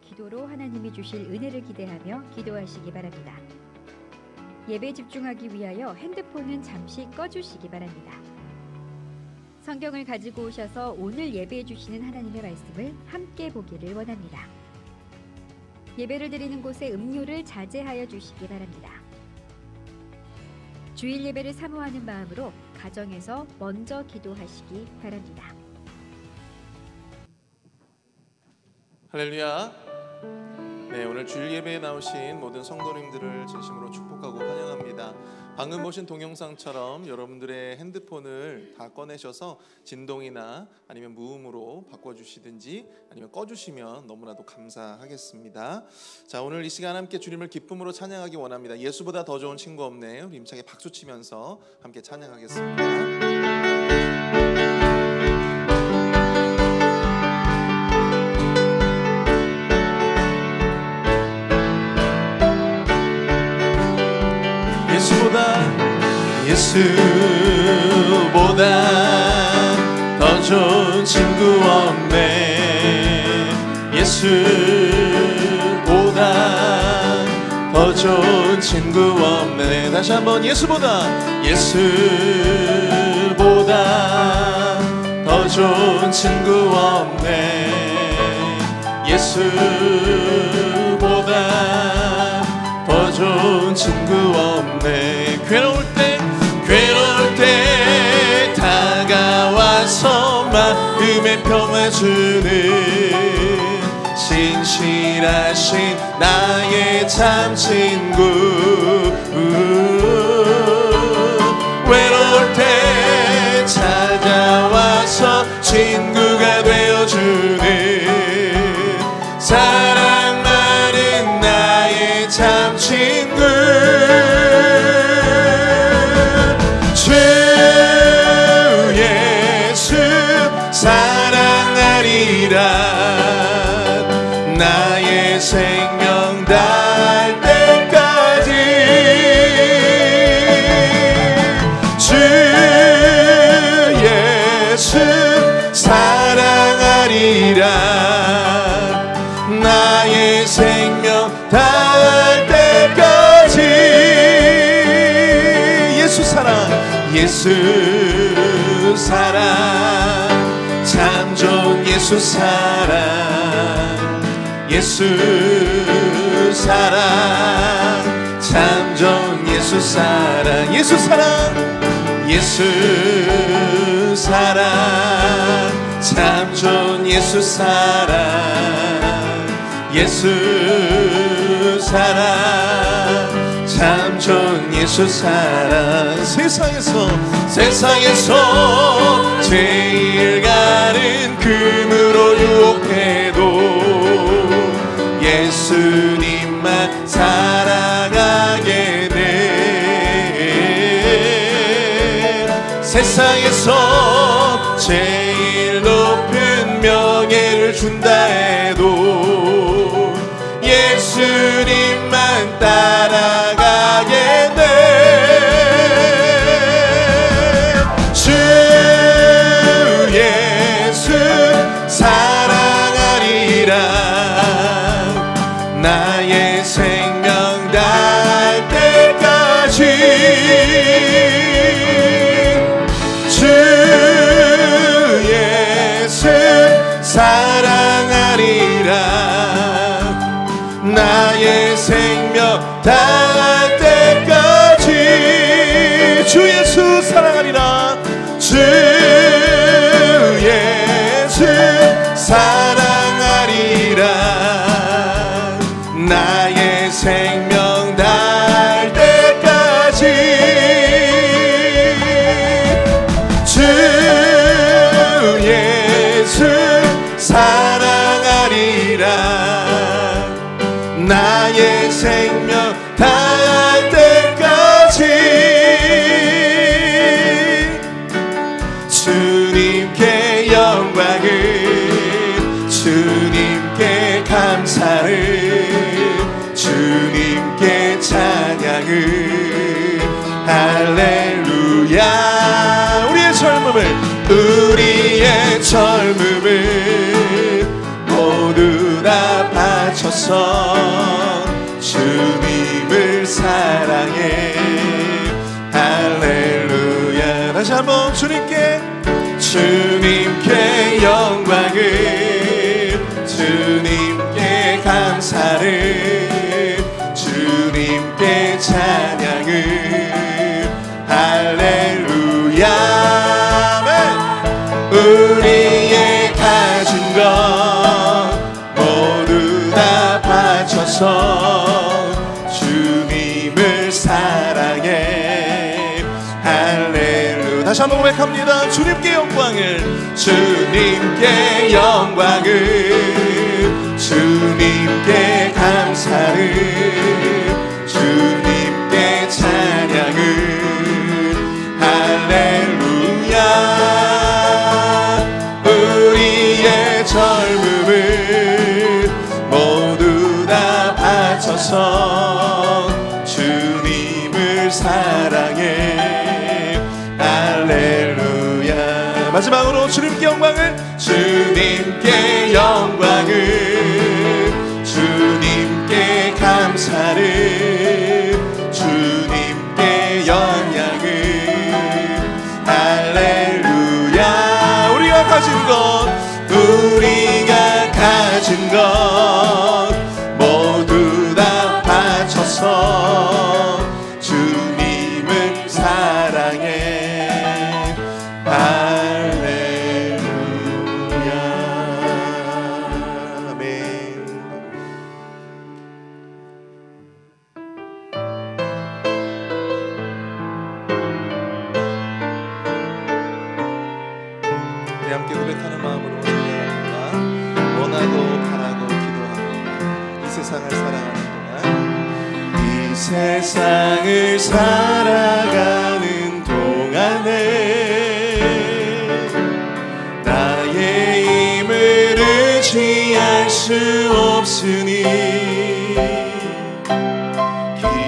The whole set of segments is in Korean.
기도로 하나님이 주실 은혜를 기대하며 기도하시기 바랍니다. 예배에 집중하기 위하여 핸드폰은 잠시 꺼주시기 바랍니다. 성경을 가지고 오셔서 오늘 예배해 주시는 하나님의 말씀을 함께 보기를 원합니다. 예배를 드리는 곳에 음료를 자제하여 주시기 바랍니다. 주일 예배를 사모하는 마음으로 가정에서 먼저 기도하시기 바랍니다. 할렐루야. 네, 오늘 주일 예배에 나오신 모든 성도님들을 진심으로 축복하고 환영합니다. 방금 보신 동영상처럼 여러분들의 핸드폰을 다 꺼내셔서 진동이나 아니면 무음으로 바꿔주시든지 아니면 꺼주시면 너무나도 감사하겠습니다. 자, 오늘 이 시간 함께 주님을 기쁨으로 찬양하기 원합니다. 예수보다 더 좋은 친구 없네. 우리 힘차게 박수 치면서 함께 찬양하겠습니다. 예수보다 더 좋은 친구 없네. 예수보다 더 좋은 친구 없네. 다시 한번 예수보다 더 좋은 친구 없네. 예수보다 더 좋은 친구 없네. 괴로울 때 다가와서 마음의 평화 주는 신실하신 나의 참 친구. 외로울 때 찾아와서 친구가 되어주는 사랑 많은 나의 참 친구. 주 예수 사랑하리라. 나의 생명 닿을 때까지. 주 예수 사랑하리라. 나의 생명 닿을 때까지. 예수 사랑 참 좋은 예수 사랑. 예수 사랑 참 좋은 예수 사랑. 예수 사랑 참 좋은 예수 사랑. 예수 사랑 참 좋은 예수 사랑. 세상에서 제일 가는 금으로 유혹해도 예수님만 사랑하게 돼. 세상에서 제일 높은 명예를 준다 해도 예수님만 따라가게 돼. 주 예수 사랑하리라. 나의 생명 닿을 때까지. 주 예수 사랑하리라. 나의 생명 닿을 때까지. 주 예수 사랑하리라. 주 예수 사랑하리라. 나의 생명 닿을 때까지. 주 예수 사랑하리라. 나의 생명 닿을 때까지. 주님께 영광을, 주님께 감사를, 주님께 찬양을. 할렐루야. 우리의 젊음을 모두 다 바쳐 받쳐서 주님을 사랑해. 할렐루야. 다시 한번 주님께 영광을, 주님께 감사를, 주님께 찬양을. 할렐루야. 우리의 가진 것 모두 다 바쳐서 주님을 사랑해. 할렐루야. 다시 한번 고백합니다. 주님께 영광을, 주님께 영광을, 주님께 감사를, 주님께 찬양을. 할렐루야. 우리의 젊음을 모두 다 바쳐서 주님을 사랑해. 할렐루야. 마지막으로 주님께 영광을, 주님께 영광을, 주님께 감사를, 주님께 영향을. 할렐루야. 우리가 가진 것, 우리가 가진 것 모두 다 바쳐서 주님을 사랑해. 할렐루야. 아멘. 우리 함께 고백하는 마음으로 찬양합니다. 원하고 바라고 기도합니다. 이 세상을 살아가는 동안, 이 세상을 살아가는 동안에 나의 힘을 의지할 수 없으니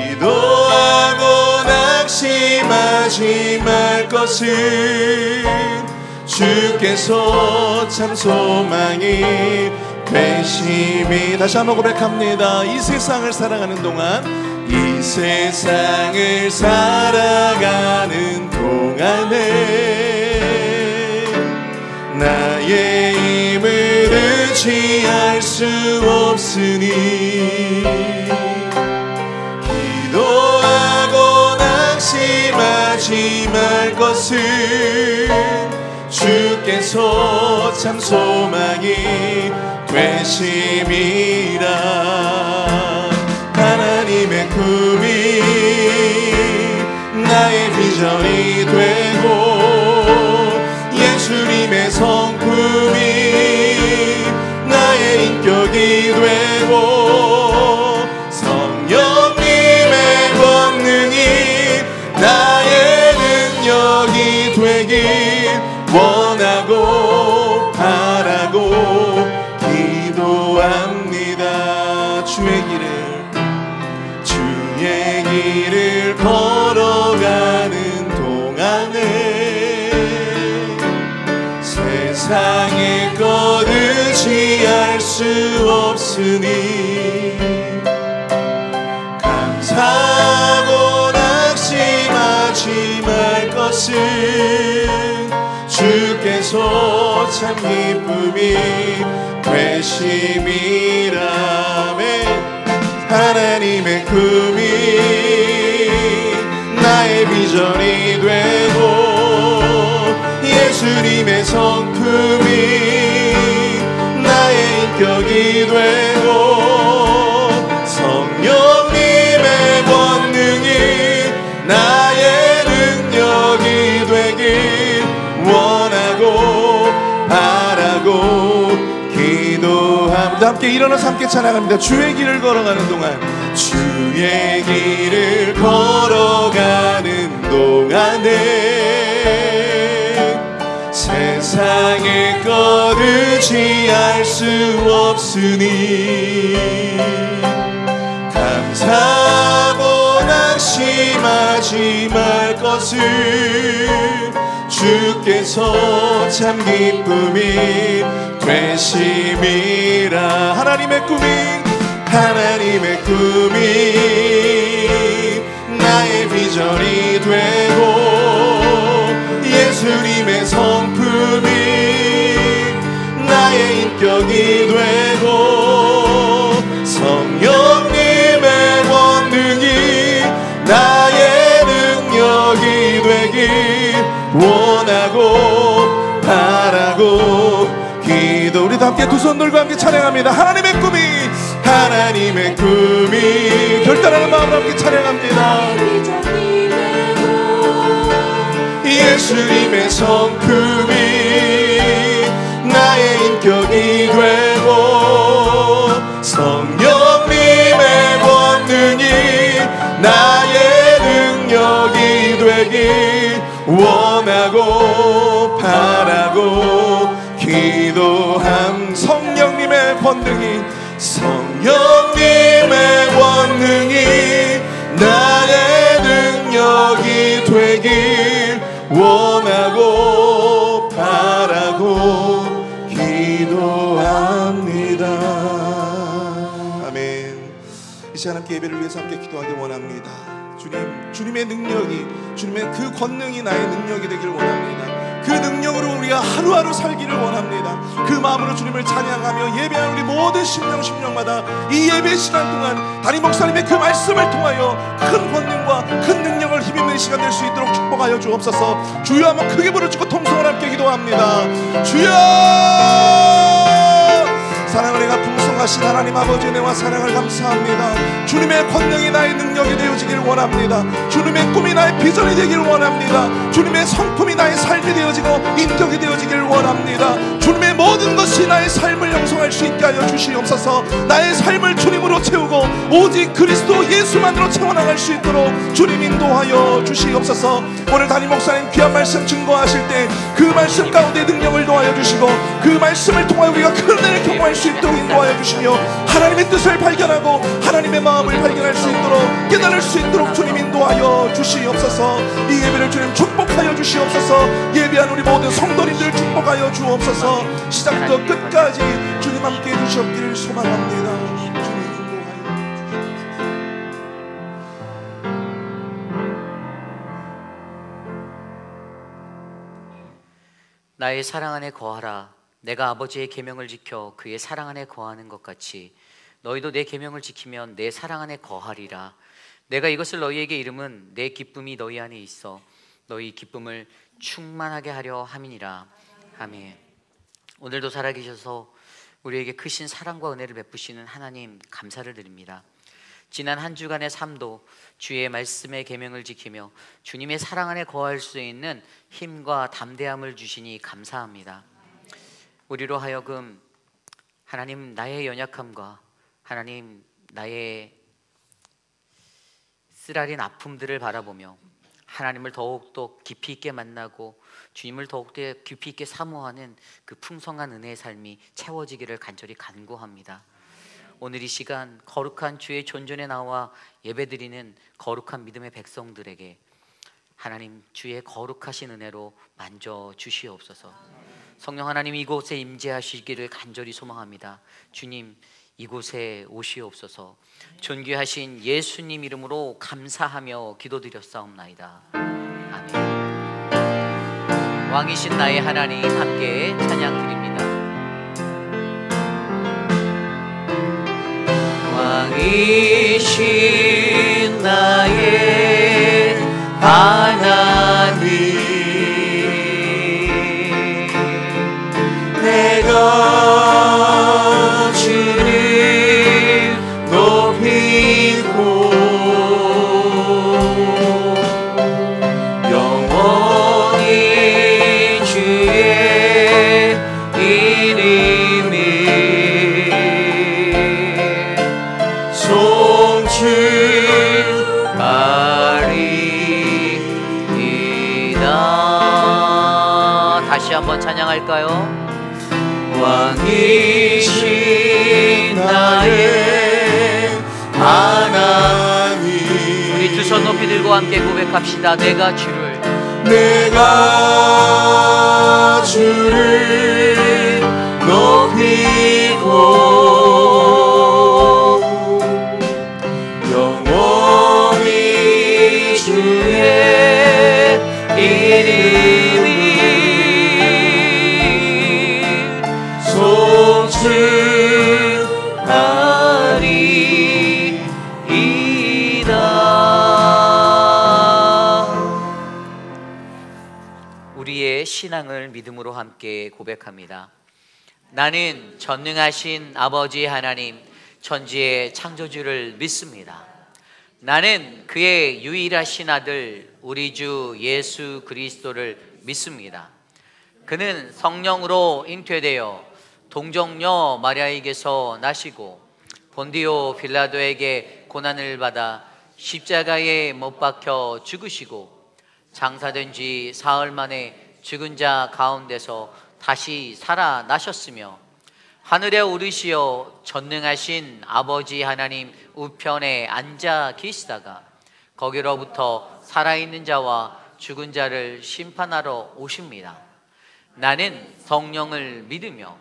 기도하고 낙심하지 말 것은 주께서 참 소망이 되심이. 다시 한번 고백합니다. 이 세상을 살아가는 동안, 이 세상을 살아가는 동안에 나의 힘을 의지할 수 없으니 기도하고 낙심하지 말 것은 주께서 참 소망이 되심이라. 하나님의 꿈이 나의 비전이 되고, 예수님의 성품이 나의 인격이 되고, 성령님의 권능이 나의 능력이 되길 원하고 바라고 기도합니다. 주의 길을 걸어가는 동안에 세상의 것 의지할 수 없으니 감사하고 낙심하지 말 것은 주께서 참 기쁨이 되심이라. 하나님의 꿈이 나의 비전이 되고, 예수님의 성품이 나의 인격이 되고, 성령님의 권능이 나의 능력이 되길 원하고 바라고 기도합니다. 함께 일어나서 함께 찬양합니다. 주의 길을 걸어가는 동안, 주의 길을 걸어가는 동안에 세상의 것 의지할 수 없으니 감사하고 낙심하지 말 것을 주께서 참 기쁨이 되심이라. 하나님의 꿈이 하나님의 꿈이 나의 비전이 되고 예수님의 성품이 나의 인격이 되고 성령님의 권능이 나의 능력이 되길 원하고 바라고 기도. 우리도 함께 두 손 들고 함께 찬양합니다. 하나님의 꿈이 결단하는 마음으로 함께 찬양합니다. 예수님의 성품이 나의 인격이 되고 성령님의 권능이 나의 능력이 되길 원하고 바라고 기도함. 성령님의 권능이 나의 능력이 되길 원하고 바라고 기도합니다. 아멘. 이 시간 함께 예배를 위해서 함께 기도하기 원합니다. 주님의 능력이, 주님의 그 권능이 나의 능력이 되길 원합니다. 그 능력으로 우리가 하루하루 살기를 원합니다. 그 마음으로 주님을 찬양하며 예배하는 우리 모든 심령마다 이 예배 시간 동안 담임 목사님의 그 말씀을 통하여 큰 권능과 큰 능력을 힘입는 시간 될 수 있도록 축복하여 주옵소서. 주여 한번 크게 부르짖고 통성을 함께 기도합니다. 주여! 사랑을 내가 풍성하신 하나님 아버지 은혜와 사랑을 감사합니다. 주님의 권능이 나의 능력이 되어지길 원합니다. 주님의 꿈이 나의 비전이 되길 원합니다. 주님의 성품이 나의 삶이 되어지고 인격이 되어지길 원합니다. 주님의 모든 것이 나의 삶을 형성할 수 있게 하여 주시옵소서. 나의 삶을 주님으로 채우고 오직 그리스도 예수만으로 채워나갈 수 있도록 주님 인도하여 주시옵소서. 오늘 담임 목사님 귀한 말씀 증거하실 때 그 말씀 가운데 능력을 도하여 주시고 그 말씀을 통하여 우리가 큰 은혜를 경험할 수 있도록 인도하여 주시며 하나님의 뜻을 발견하고 하나님의 마음을 발견할 수 있도록 깨달을 수 있도록 주님 인도하여 주시옵소서. 이 예배를 주님 축복하여 주시옵소서. 예배한 우리 모든 성도님들 축복하여 주옵소서. 시작부터 끝까지 주님 함께 해주셨기를 소망합니다. 주님 인도하여 주시옵소서. 나의 사랑 안에 거하라. 내가 아버지의 계명을 지켜 그의 사랑 안에 거하는 것 같이 너희도 내 계명을 지키면 내 사랑 안에 거하리라. 내가 이것을 너희에게 이름은 내 기쁨이 너희 안에 있어 너희 기쁨을 충만하게 하려 함이니라. 아멘. 오늘도 살아계셔서 우리에게 크신 사랑과 은혜를 베푸시는 하나님 감사를 드립니다. 지난 한 주간의 삶도 주의 말씀의 계명을 지키며 주님의 사랑 안에 거할 수 있는 힘과 담대함을 주시니 감사합니다. 우리로 하여금 하나님 나의 연약함과 하나님 나의 쓰라린 아픔들을 바라보며 하나님을 더욱더 깊이 있게 만나고 주님을 더욱더 깊이 있게 사모하는 그 풍성한 은혜의 삶이 채워지기를 간절히 간구합니다. 오늘 이 시간 거룩한 주의 존전에 나와 예배드리는 거룩한 믿음의 백성들에게 하나님 주의 거룩하신 은혜로 만져 주시옵소서. 성령 하나님 이곳에 임재하시기를 간절히 소망합니다. 주님 이곳에 오시옵소서. 존귀하신 예수님 이름으로 감사하며 기도드렸사옵나이다. 아멘. 왕이신 나의 하나님 함께 찬양드립니다. 왕이신 나의 하나님 내가 주를 높이고 영원히 주의 이름을 송축하리이다. 다시 한번 찬양할까요? 왕이신 나의 하나님 우리 두 손 높이 들고 함께 고백합시다. 내가 주를 높이고 이름을 송축하리이다. 우리의 신앙을 믿음으로 함께 고백합니다. 나는 전능하신 아버지 하나님, 천지의 창조주를 믿습니다. 나는 그의 유일하신 아들 우리 주 예수 그리스도를 믿습니다. 그는 성령으로 잉태되어 동정녀 마리아에게서 나시고 본디오 빌라도에게 고난을 받아 십자가에 못 박혀 죽으시고 장사된 지 사흘 만에 죽은 자 가운데서 다시 살아나셨으며 하늘에 오르시어 전능하신 아버지 하나님 우편에 앉아 계시다가 거기로부터 살아있는 자와 죽은 자를 심판하러 오십니다. 나는 성령을 믿으며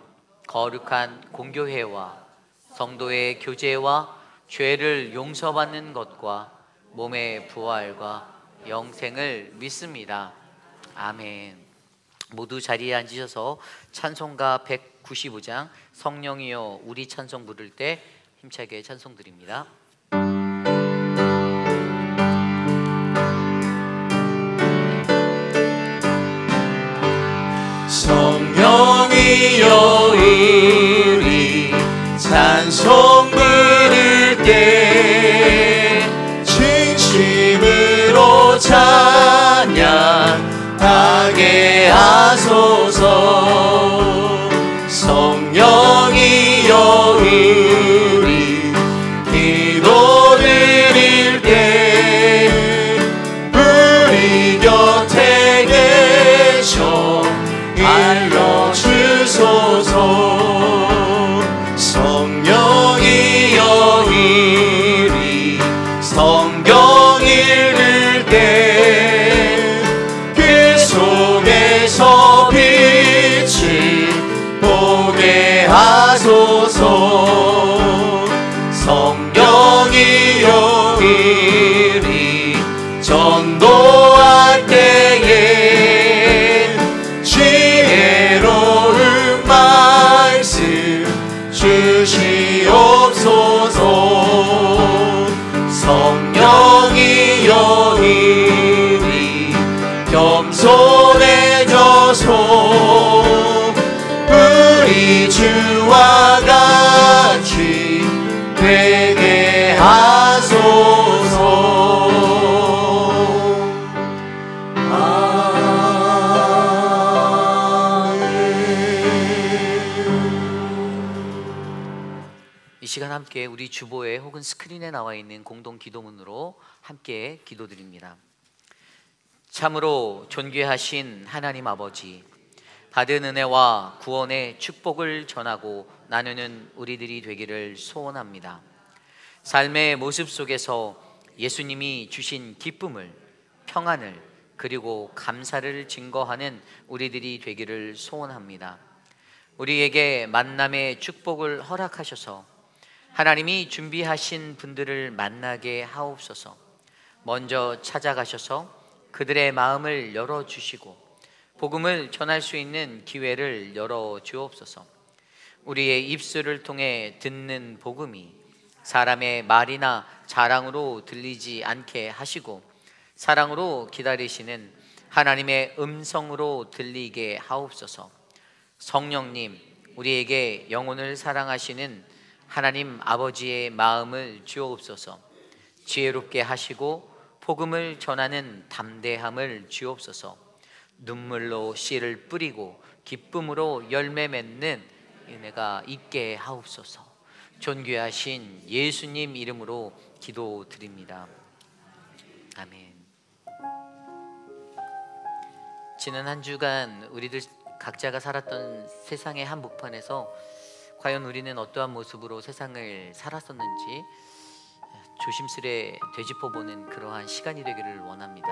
거룩한 공교회와 성도의 교제와 죄를 용서받는 것과 몸의 부활과 영생을 믿습니다. 아멘. 모두 자리에 앉으셔서 찬송가 195장 성령이여 우리 찬송 부를 때 힘차게 찬송 드립니다. 성령이여 우리 찬송 부를 때 진심으로 찬양하게 하소서. 성령이여 우리 기도 드릴 때 우리 곁에 계셔 알려주소서. 성령이여 우리 성경 읽을 때 그 속에서 빛을 보게 하소서. 성령이여 우리 전도할 때에 지혜로운 말씀 주시옵소서. 성령이여 우리 겸손해져서 우리 주와 같이 되게 하소서. 이 시간 함께 우리 주보에 혹은 스크린에 나와 있는 공동 기도문으로 함께 기도드립니다. 참으로 존귀하신 하나님 아버지, 받은 은혜와 구원의 축복을 전하고 나누는 우리들이 되기를 소원합니다. 삶의 모습 속에서 예수님이 주신 기쁨을, 평안을, 그리고 감사를 증거하는 우리들이 되기를 소원합니다. 우리에게 만남의 축복을 허락하셔서 하나님이 준비하신 분들을 만나게 하옵소서. 먼저 찾아가셔서 그들의 마음을 열어주시고 복음을 전할 수 있는 기회를 열어주옵소서. 우리의 입술을 통해 듣는 복음이 사람의 말이나 자랑으로 들리지 않게 하시고 사랑으로 기다리시는 하나님의 음성으로 들리게 하옵소서. 성령님, 우리에게 영혼을 사랑하시는 하나님 아버지의 마음을 주옵소서. 지혜롭게 하시고 복음을 전하는 담대함을 주옵소서. 눈물로 씨를 뿌리고 기쁨으로 열매 맺는 은혜가 있게 하옵소서. 존귀하신 예수님 이름으로 기도드립니다. 아멘. 지난 한 주간 우리들 각자가 살았던 세상의 한복판에서 과연 우리는 어떠한 모습으로 세상을 살았었는지 조심스레 되짚어보는 그러한 시간이 되기를 원합니다.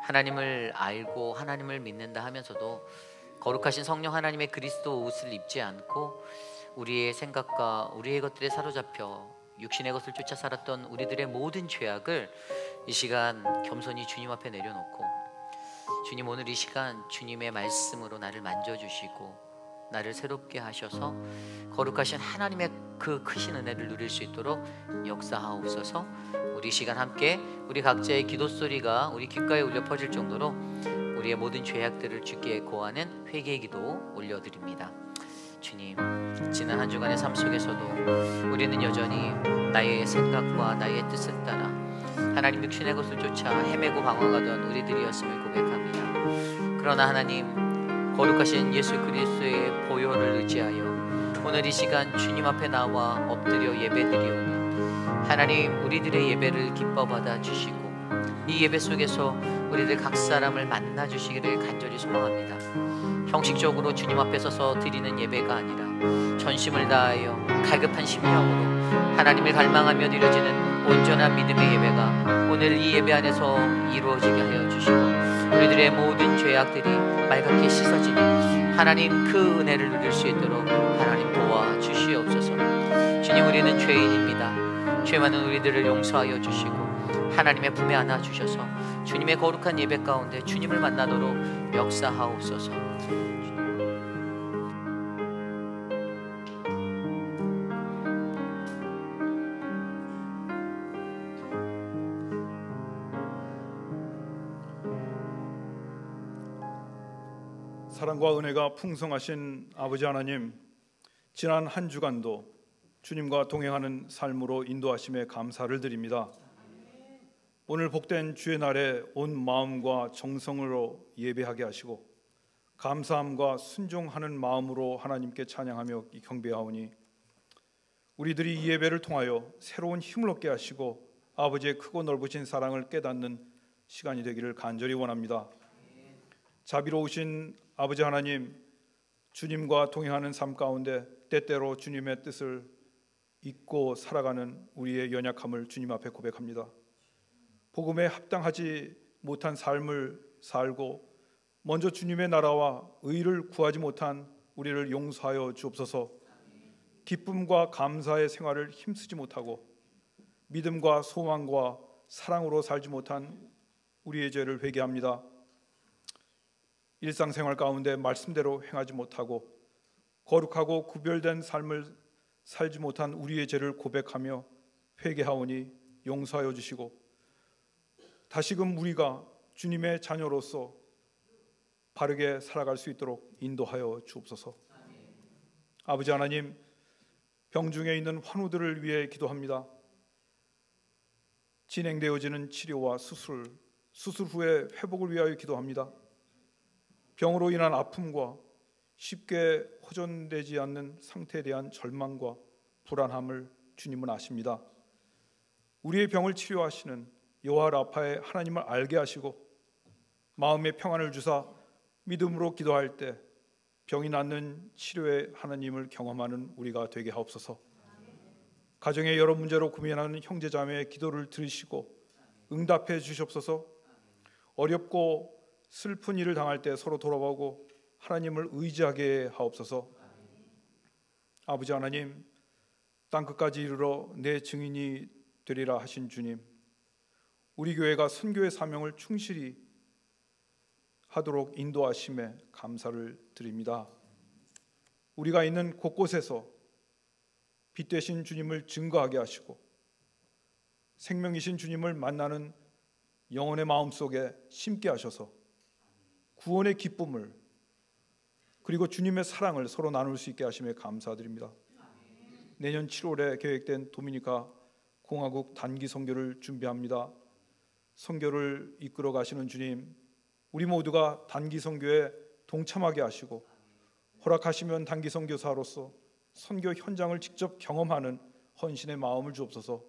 하나님을 알고 하나님을 믿는다 하면서도 거룩하신 성령 하나님의 그리스도 옷을 입지 않고 우리의 생각과 우리의 것들에 사로잡혀 육신의 것을 쫓아 살았던 우리들의 모든 죄악을 이 시간 겸손히 주님 앞에 내려놓고 주님, 오늘 이 시간 주님의 말씀으로 나를 만져주시고 나를 새롭게 하셔서 거룩하신 하나님의 그 크신 은혜를 누릴 수 있도록 역사하옵소서. 우리 시간 함께 우리 각자의 기도 소리가 우리 귓가에 울려 퍼질 정도로 우리의 모든 죄악들을 주께 고하는 회개의 기도 올려드립니다. 주님, 지난 한 주간의 삶 속에서도 우리는 여전히 나의 생각과 나의 뜻을 따라 하나님 육신의 것을 쫓아 헤매고 방황하던 우리들이었음을 고백합니다. 그러나 하나님, 거룩하신 예수 그리스도의 보혈을 의지하여 오늘 이 시간 주님 앞에 나와 엎드려 예배드리오니 하나님, 우리들의 예배를 기뻐 받아 주시고 이 예배 속에서 우리들 각 사람을 만나 주시기를 간절히 소망합니다. 형식적으로 주님 앞에 서서 드리는 예배가 아니라 전심을 다하여 갈급한 심령으로 하나님을 갈망하며 드려지는 온전한 믿음의 예배가 오늘 이 예배 안에서 이루어지게 하여 주시고 우리들의 모든 죄악들이 맑게 씻어지니 하나님 그 은혜를 누릴 수 있도록 하나님 도와주시옵소서. 주님, 우리는 죄인입니다. 죄 많은 우리들을 용서하여 주시고 하나님의 품에 안아주셔서 주님의 거룩한 예배 가운데 주님을 만나도록 역사하옵소서. 사랑과 은혜가 풍성하신 아버지 하나님, 지난 한 주간도 주님과 동행하는 삶으로 인도하심에 감사를 드립니다. 오늘 복된 주의 날에 온 마음과 정성으로 예배하게 하시고 감사함과 순종하는 마음으로 하나님께 찬양하며 경배하오니 우리들이 이 예배를 통하여 새로운 힘을 얻게 하시고 아버지의 크고 넓으신 사랑을 깨닫는 시간이 되기를 간절히 원합니다. 자비로우신 아버지 하나님, 주님과 동행하는 삶 가운데 때때로 주님의 뜻을 잊고 살아가는 우리의 연약함을 주님 앞에 고백합니다. 복음에 합당하지 못한 삶을 살고 먼저 주님의 나라와 의를 구하지 못한 우리를 용서하여 주옵소서. 기쁨과 감사의 생활을 힘쓰지 못하고 믿음과 소망과 사랑으로 살지 못한 우리의 죄를 회개합니다. 일상생활 가운데 말씀대로 행하지 못하고 거룩하고 구별된 삶을 살지 못한 우리의 죄를 고백하며 회개하오니 용서하여 주시고 다시금 우리가 주님의 자녀로서 바르게 살아갈 수 있도록 인도하여 주옵소서. 아버지 하나님, 병중에 있는 환우들을 위해 기도합니다. 진행되어지는 치료와 수술 후의 회복을 위하여 기도합니다. 병으로 인한 아픔과 쉽게 호전되지 않는 상태에 대한 절망과 불안함을 주님은 아십니다. 우리의 병을 치료하시는 여호와 라파의 하나님을 알게 하시고 마음의 평안을 주사 믿음으로 기도할 때 병이 낫는 치료의 하나님을 경험하는 우리가 되게 하옵소서. 가정의 여러 문제로 고민하는 형제자매의 기도를 들으시고 응답해 주시옵소서. 어렵고 슬픈 일을 당할 때 서로 돌아보고 하나님을 의지하게 하옵소서. 아버지 하나님, 땅끝까지 이르러 내 증인이 되리라 하신 주님, 우리 교회가 선교의 사명을 충실히 하도록 인도하심에 감사를 드립니다. 우리가 있는 곳곳에서 빛 되신 주님을 증거하게 하시고 생명이신 주님을 만나는 영혼의 마음속에 심게 하셔서 구원의 기쁨을 그리고 주님의 사랑을 서로 나눌 수 있게 하심에 감사드립니다. 내년 7월에 계획된 도미니카 공화국 단기 선교를 준비합니다. 선교를 이끌어 가시는 주님, 우리 모두가 단기 선교에 동참하게 하시고 허락하시면 단기 선교사로서 선교 현장을 직접 경험하는 헌신의 마음을 주옵소서.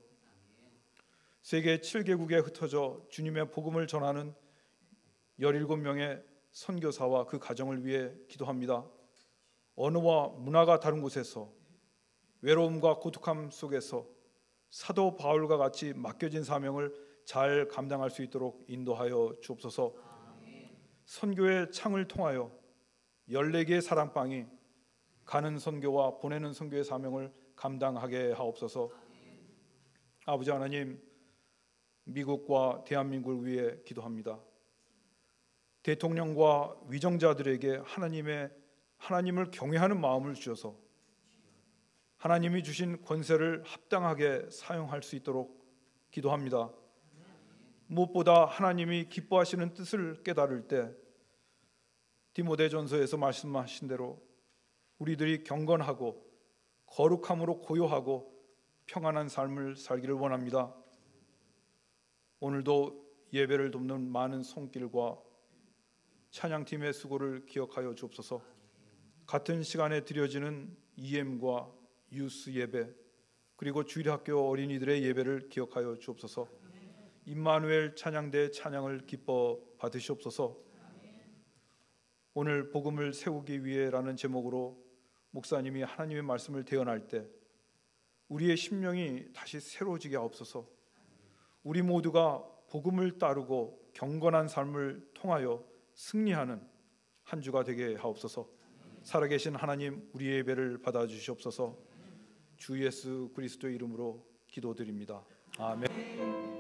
세계 7개국에 흩어져 주님의 복음을 전하는 17명의 선교사와 그 가정을 위해 기도합니다. 언어와 문화가 다른 곳에서 외로움과 고독함 속에서 사도 바울과 같이 맡겨진 사명을 잘 감당할 수 있도록 인도하여 주옵소서. 선교의 창을 통하여 14개의 사랑방이 가는 선교와 보내는 선교의 사명을 감당하게 하옵소서. 아버지 하나님, 미국과 대한민국을 위해 기도합니다. 대통령과 위정자들에게 하나님을 경외하는 마음을 주셔서 하나님이 주신 권세를 합당하게 사용할 수 있도록 기도합니다. 무엇보다 하나님이 기뻐하시는 뜻을 깨달을 때 디모데전서에서 말씀하신 대로 우리들이 경건하고 거룩함으로 고요하고 평안한 삶을 살기를 원합니다. 오늘도 예배를 돕는 많은 손길과 찬양팀의 수고를 기억하여 주옵소서. 같은 시간에 드려지는 EM과 유스 예배 그리고 주일학교 어린이들의 예배를 기억하여 주옵소서. 임마누엘 찬양대 찬양을 기뻐 받으시옵소서. 오늘 복음을 세우기 위해라는 제목으로 목사님이 하나님의 말씀을 대언할 때 우리의 심령이 다시 새로워지게 하옵소서. 우리 모두가 복음을 따르고 경건한 삶을 통하여 승리하는 한 주가 되게 하옵소서. 살아계신 하나님, 우리의 예배를 받아주시옵소서. 주 예수 그리스도의 이름으로 기도드립니다. 아멘.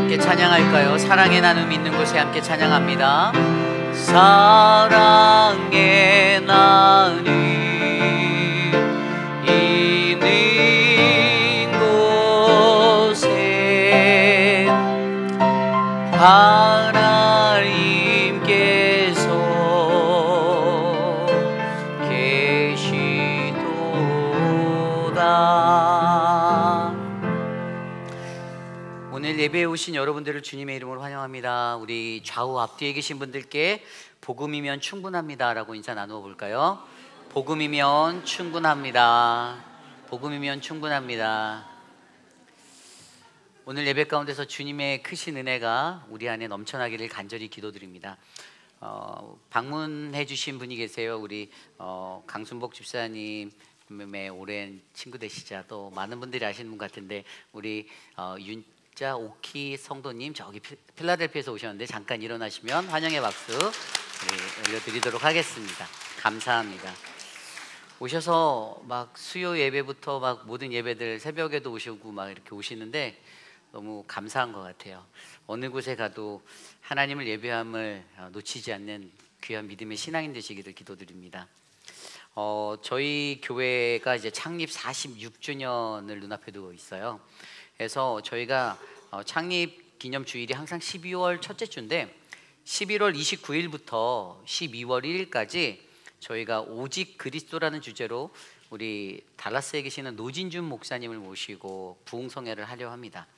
함께 찬양할까요? 사랑의 나눔 있는 곳에 함께 찬양합니다. 사랑의 나눔 있는 곳에 하나님께서 계시도다. 오늘 예배에 오신 여러분들을 주님의 이름으로 환영합니다. 우리 좌우 앞뒤에 계신 분들께 복음이면 충분합니다 라고 인사 나누어 볼까요? 복음이면 충분합니다. 복음이면 충분합니다. 오늘 예배 가운데서 주님의 크신 은혜가 우리 안에 넘쳐나기를 간절히 기도드립니다. 방문해 주신 분이 계세요. 우리 강순복 집사님의 오랜 친구 되시자 또 많은 분들이 아시는 분 같은데 우리 윤자 오키 성도님 저기 필라델피아에서 오셨는데 잠깐 일어나시면 환영의 박수 올려드리도록 하겠습니다. 감사합니다. 오셔서 막 수요 예배부터 막 모든 예배들 새벽에도 오시고 막 이렇게 오시는데 너무 감사한 것 같아요. 어느 곳에 가도 하나님을 예배함을 놓치지 않는 귀한 믿음의 신앙인 되시기를 기도드립니다. 저희 교회가 이제 창립 46주년을 눈앞에 두고 있어요. 그래서 저희가 창립 기념 주일이 항상 12월 첫째 주인데 11월 29일부터 12월 1일까지 저희가 오직 그리스도라는 주제로 우리 달라스에 계시는 노진준 목사님을 모시고 부흥성회를 하려 합니다.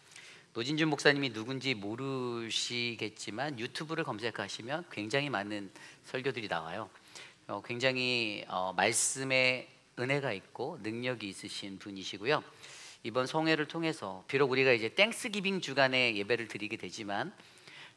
노진준 목사님이 누군지 모르시겠지만 유튜브를 검색하시면 굉장히 많은 설교들이 나와요. 굉장히 말씀에 은혜가 있고 능력이 있으신 분이시고요. 이번 성회를 통해서 비록 우리가 이제 땡스기빙 주간에 예배를 드리게 되지만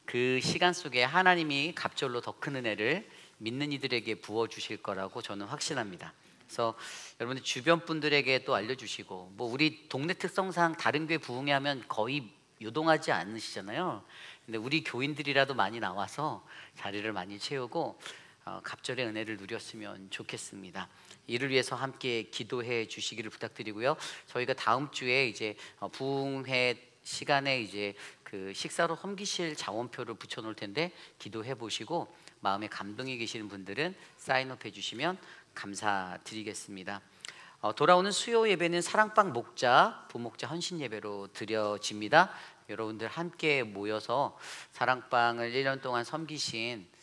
그 시간 속에 하나님이 갑절로 더 큰 은혜를 믿는 이들에게 부어주실 거라고 저는 확신합니다. 그래서 여러분들 주변 분들에게 또 알려주시고 뭐 우리 동네 특성상 다른 교회 부흥회 하면 거의 요동하지 않으시잖아요. 근데 우리 교인들이라도 많이 나와서 자리를 많이 채우고 갑절의 은혜를 누렸으면 좋겠습니다. 이를 위해서 함께 기도해 주시기를 부탁드리고요. 저희가 다음 주에 이제 부흥회 시간에 이제 그 식사로 섬기실 자원표를 붙여놓을 텐데 기도해 보시고 마음에 감동이 계시는 분들은 사인업 해주시면 감사드리겠습니다. 돌아오는 수요 예배는 사랑방 목자, 부목자 헌신 예배로 드려집니다. 여러분들 함께 모여서 사랑방을 1년 동안 섬기신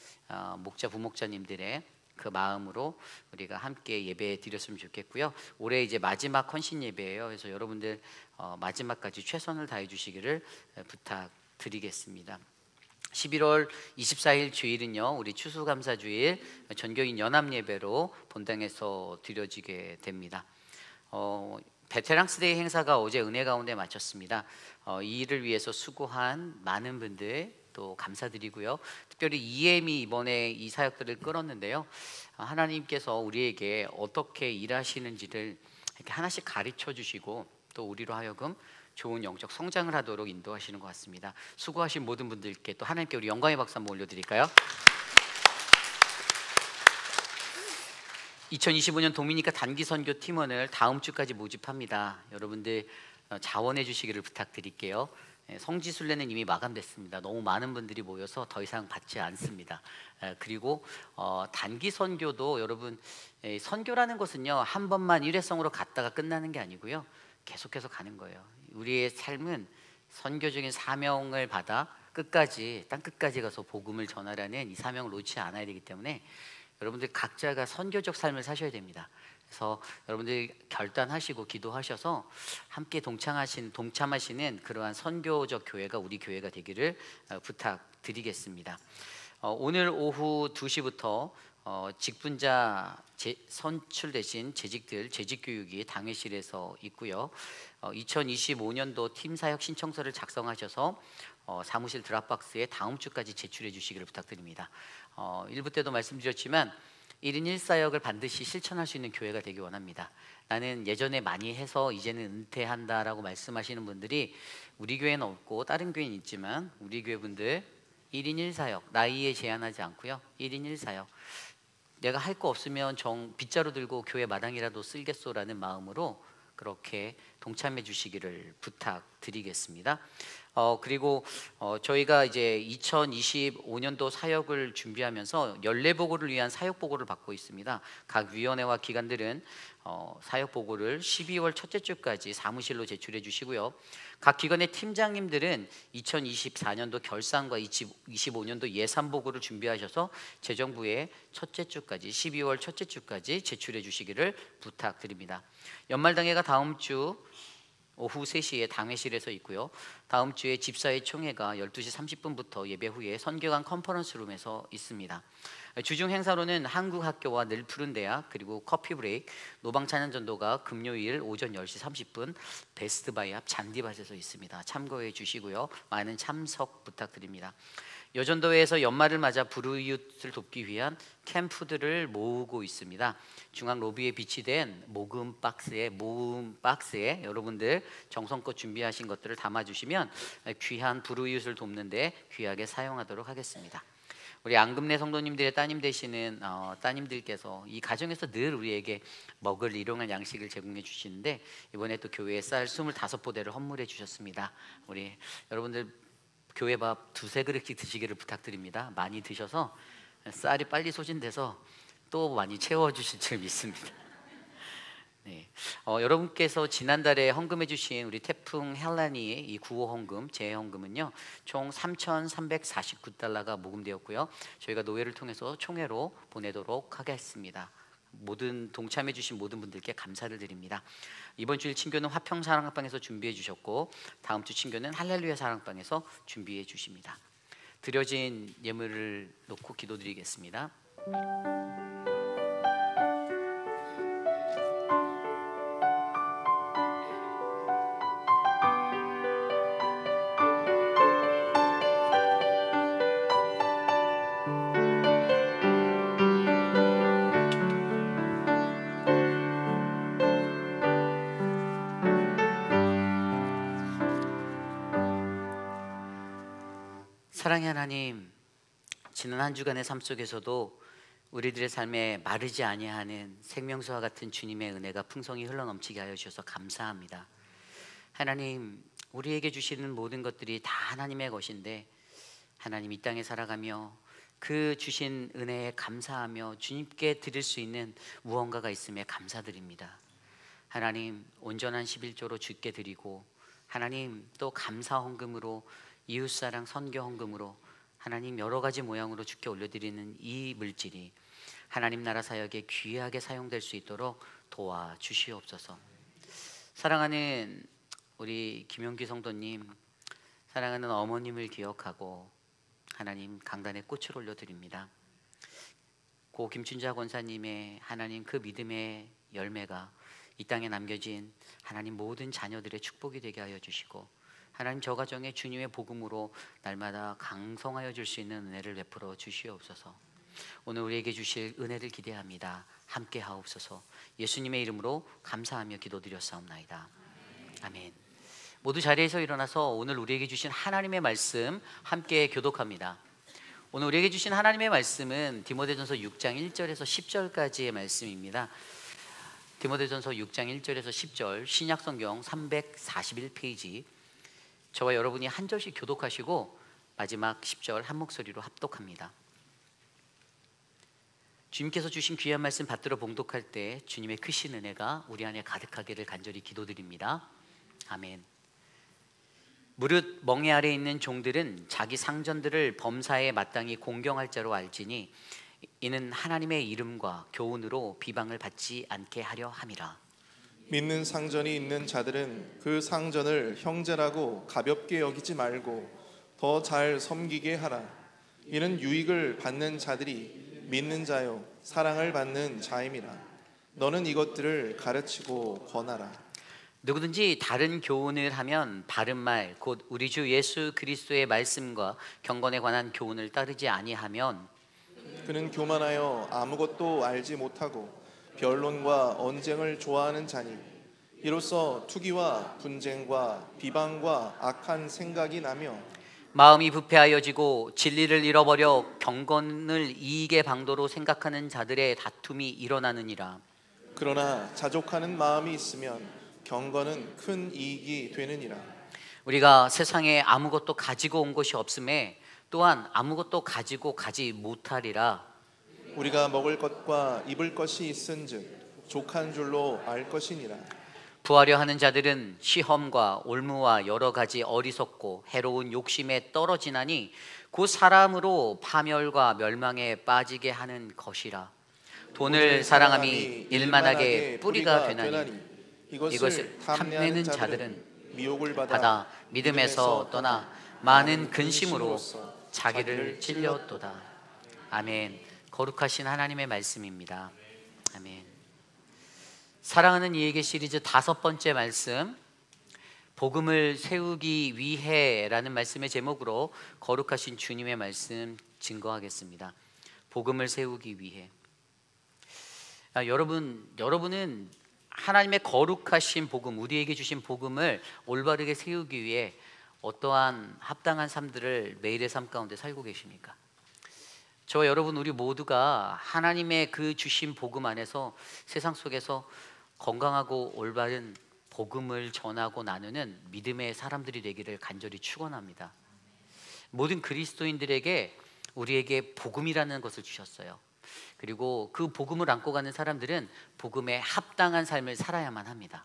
목자, 부목자님들의 그 마음으로 우리가 함께 예배 드렸으면 좋겠고요. 올해 이제 마지막 헌신 예배예요. 그래서 여러분들 마지막까지 최선을 다해 주시기를 부탁드리겠습니다. 11월 24일 주일은요, 우리 추수감사 주일 전교인 연합 예배로 본당에서 드려지게 됩니다. 베테랑스데이 행사가 어제 은혜 가운데 마쳤습니다. 이 일을 위해서 수고한 많은 분들 또 감사드리고요. 특별히 EM이 이번에 이 사역들을 끌었는데요. 하나님께서 우리에게 어떻게 일하시는지를 이렇게 하나씩 가르쳐 주시고 또 우리로 하여금 좋은 영적 성장을 하도록 인도하시는 것 같습니다. 수고하신 모든 분들께 또 하나님께 우리 영광의 박수 한번 올려드릴까요? 2025년 도미니카 단기 선교 팀원을 다음 주까지 모집합니다. 여러분들 자원해 주시기를 부탁드릴게요. 성지순례는 이미 마감됐습니다. 너무 많은 분들이 모여서 더 이상 받지 않습니다. 그리고 단기 선교도 여러분 선교라는 것은요 한 번만 일회성으로 갔다가 끝나는 게 아니고요 계속해서 가는 거예요. 우리의 삶은 선교적인 사명을 받아 끝까지 땅 끝까지 가서 복음을 전하라는 이 사명을 놓지 않아야 되기 때문에 여러분들 각자가 선교적 삶을 사셔야 됩니다. 그래서 여러분들 결단하시고 기도하셔서 함께 동참하시는 그러한 선교적 교회가 우리 교회가 되기를 부탁드리겠습니다. 오늘 오후 2시부터 직분자 선출되신 재직들 재직교육이 당회실에서 있고요. 2025년도 팀사역 신청서를 작성하셔서 사무실 드랍박스에 다음 주까지 제출해 주시기를 부탁드립니다. 1부 때도 말씀드렸지만 1인 1사역을 반드시 실천할 수 있는 교회가 되기 원합니다. 나는 예전에 많이 해서 이제는 은퇴한다라고 말씀하시는 분들이 우리 교회는 없고 다른 교회는 있지만 우리 교회 분들 1인 1사역 나이에 제한하지 않고요. 1인 1사역 내가 할 거 없으면 빗자루 들고 교회 마당이라도 쓸겠소라는 마음으로 그렇게 동참해 주시기를 부탁드리겠습니다. 그리고 저희가 이제 2025년도 사역을 준비하면서 연례보고를 위한 사역보고를 받고 있습니다. 각 위원회와 기관들은 사역보고를 12월 첫째 주까지 사무실로 제출해 주시고요. 각 기관의 팀장님들은 2024년도 결산과 2025년도 예산보고를 준비하셔서 재정부에 첫째 주까지 12월 첫째 주까지 제출해 주시기를 부탁드립니다. 연말당회가 다음 주 오후 3시에 당회실에서 있고요. 다음 주에 집사회 총회가 12시 30분부터 예배 후에 선교관 컨퍼런스룸에서 있습니다. 주중 행사로는 한국학교와 늘 푸른 대학, 그리고 커피 브레이크, 노방 찬양 전도가 금요일 오전 10시 30분 베스트바이 앞 잔디밭에서 있습니다. 참고해 주시고요. 많은 참석 부탁드립니다. 여전도회에서 연말을 맞아 불우이웃을 돕기 위한 캠프들을 모으고 있습니다. 중앙 로비에 비치된 모금 박스에 여러분들 정성껏 준비하신 것들을 담아주시면 귀한 불우이웃을 돕는데 귀하게 사용하도록 하겠습니다. 우리 앙금내 성도님들의 따님 되시는 따님들께서 이 가정에서 늘 우리에게 먹을 일용할 양식을 제공해 주시는데 이번에 또 교회에 쌀 25포대를 헌물해 주셨습니다. 우리 여러분들 교회 밥 2-3그릇씩 드시기를 부탁드립니다. 많이 드셔서 쌀이 빨리 소진돼서 또 많이 채워주실 줄 믿습니다. 네, 여러분께서 지난달에 헌금해 주신 우리 태풍 헬라니의 이 구호 헌금, 재헌금은요 총 3,349달러가 모금되었고요. 저희가 노회를 통해서 총회로 보내도록 하겠습니다. 모든 동참해 주신 모든 분들께 감사를 드립니다. 이번 주일 친교는 화평 사랑방에서 준비해 주셨고 다음 주 친교는 할렐루야 사랑방에서 준비해 주십니다. 드려진 예물을 놓고 기도드리겠습니다. 사랑의 하나님, 지난 한 주간의 삶 속에서도 우리들의 삶에 마르지 아니하는 생명수와 같은 주님의 은혜가 풍성히 흘러넘치게 하여 주셔서 감사합니다. 하나님, 우리에게 주시는 모든 것들이 다 하나님의 것인데 하나님, 이 땅에 살아가며 그 주신 은혜에 감사하며 주님께 드릴 수 있는 무언가가 있음에 감사드립니다. 하나님, 온전한 11조로 주께 드리고 하나님 또 감사 헌금으로 이웃사랑 선교 헌금으로 하나님 여러 가지 모양으로 주께 올려드리는 이 물질이 하나님 나라 사역에 귀하게 사용될 수 있도록 도와주시옵소서. 사랑하는 우리 김용기 성도님, 사랑하는 어머님을 기억하고 하나님 강단에 꽃을 올려드립니다. 고 김춘자 권사님의 하나님 그 믿음의 열매가 이 땅에 남겨진 하나님 모든 자녀들의 축복이 되게 하여 주시고 하나님 저 가정에 주님의 복음으로 날마다 강성하여 줄 수 있는 은혜를 베풀어 주시옵소서. 오늘 우리에게 주실 은혜를 기대합니다. 함께 하옵소서. 예수님의 이름으로 감사하며 기도드렸사옵나이다. 아멘. 모두 자리에서 일어나서 오늘 우리에게 주신 하나님의 말씀 함께 교독합니다. 오늘 우리에게 주신 하나님의 말씀은 디모데전서 6장 1절에서 10절까지의 말씀입니다. 디모데전서 6장 1절에서 10절 신약성경 341페이지, 저와 여러분이 한 절씩 교독하시고 마지막 10절 한 목소리로 합독합니다. 주님께서 주신 귀한 말씀 받들어 봉독할 때 주님의 크신 은혜가 우리 안에 가득하기를 간절히 기도드립니다. 아멘. 무릇 멍에 아래 있는 종들은 자기 상전들을 범사에 마땅히 공경할 자로 알지니 이는 하나님의 이름과 교훈으로 비방을 받지 않게 하려 함이라. 믿는 상전이 있는 자들은 그 상전을 형제라고 가볍게 여기지 말고 더 잘 섬기게 하라. 이는 유익을 받는 자들이 믿는 자요 사랑을 받는 자임이라. 너는 이것들을 가르치고 권하라. 누구든지 다른 교훈을 하면 바른 말 곧 우리 주 예수 그리스도의 말씀과 경건에 관한 교훈을 따르지 아니하면 그는 교만하여 아무것도 알지 못하고 변론과 언쟁을 좋아하는 자니 이로써 투기와 분쟁과 비방과 악한 생각이 나며 마음이 부패하여지고 진리를 잃어버려 경건을 이익의 방도로 생각하는 자들의 다툼이 일어나느니라. 그러나 자족하는 마음이 있으면 경건은 큰 이익이 되느니라. 우리가 세상에 아무것도 가지고 온 것이 없음에 또한 아무것도 가지고 가지 못하리라. 우리가 먹을 것과 입을 것이 있은즉 족한 줄로 알 것이니라. 부하려 하는 자들은 시험과 올무와 여러 가지 어리석고 해로운 욕심에 떨어지나니 그 사람으로 파멸과 멸망에 빠지게 하는 것이라. 돈을 사랑함이 일만하게 뿌리가 되나니 이것을 탐내는 자들은 미혹을 받아 믿음에서 떠나 많은 근심으로 자기를 찔렸도다. 아멘. 거룩하신 하나님의 말씀입니다. 아멘. 사랑하는 이에게 시리즈 5번째 말씀, 복음을 세우기 위해라는 말씀의 제목으로 거룩하신 주님의 말씀 증거하겠습니다. 복음을 세우기 위해. 여러분은 하나님의 거룩하신 복음, 우리에게 주신 복음을 올바르게 세우기 위해 어떠한 합당한 삶들을 매일의 삶 가운데 살고 계십니까? 저와 여러분, 우리 모두가 하나님의 그 주신 복음 안에서 세상 속에서 건강하고 올바른 복음을 전하고 나누는 믿음의 사람들이 되기를 간절히 축원합니다. 모든 그리스도인들에게 우리에게 복음이라는 것을 주셨어요. 그리고 그 복음을 안고 가는 사람들은 복음에 합당한 삶을 살아야만 합니다.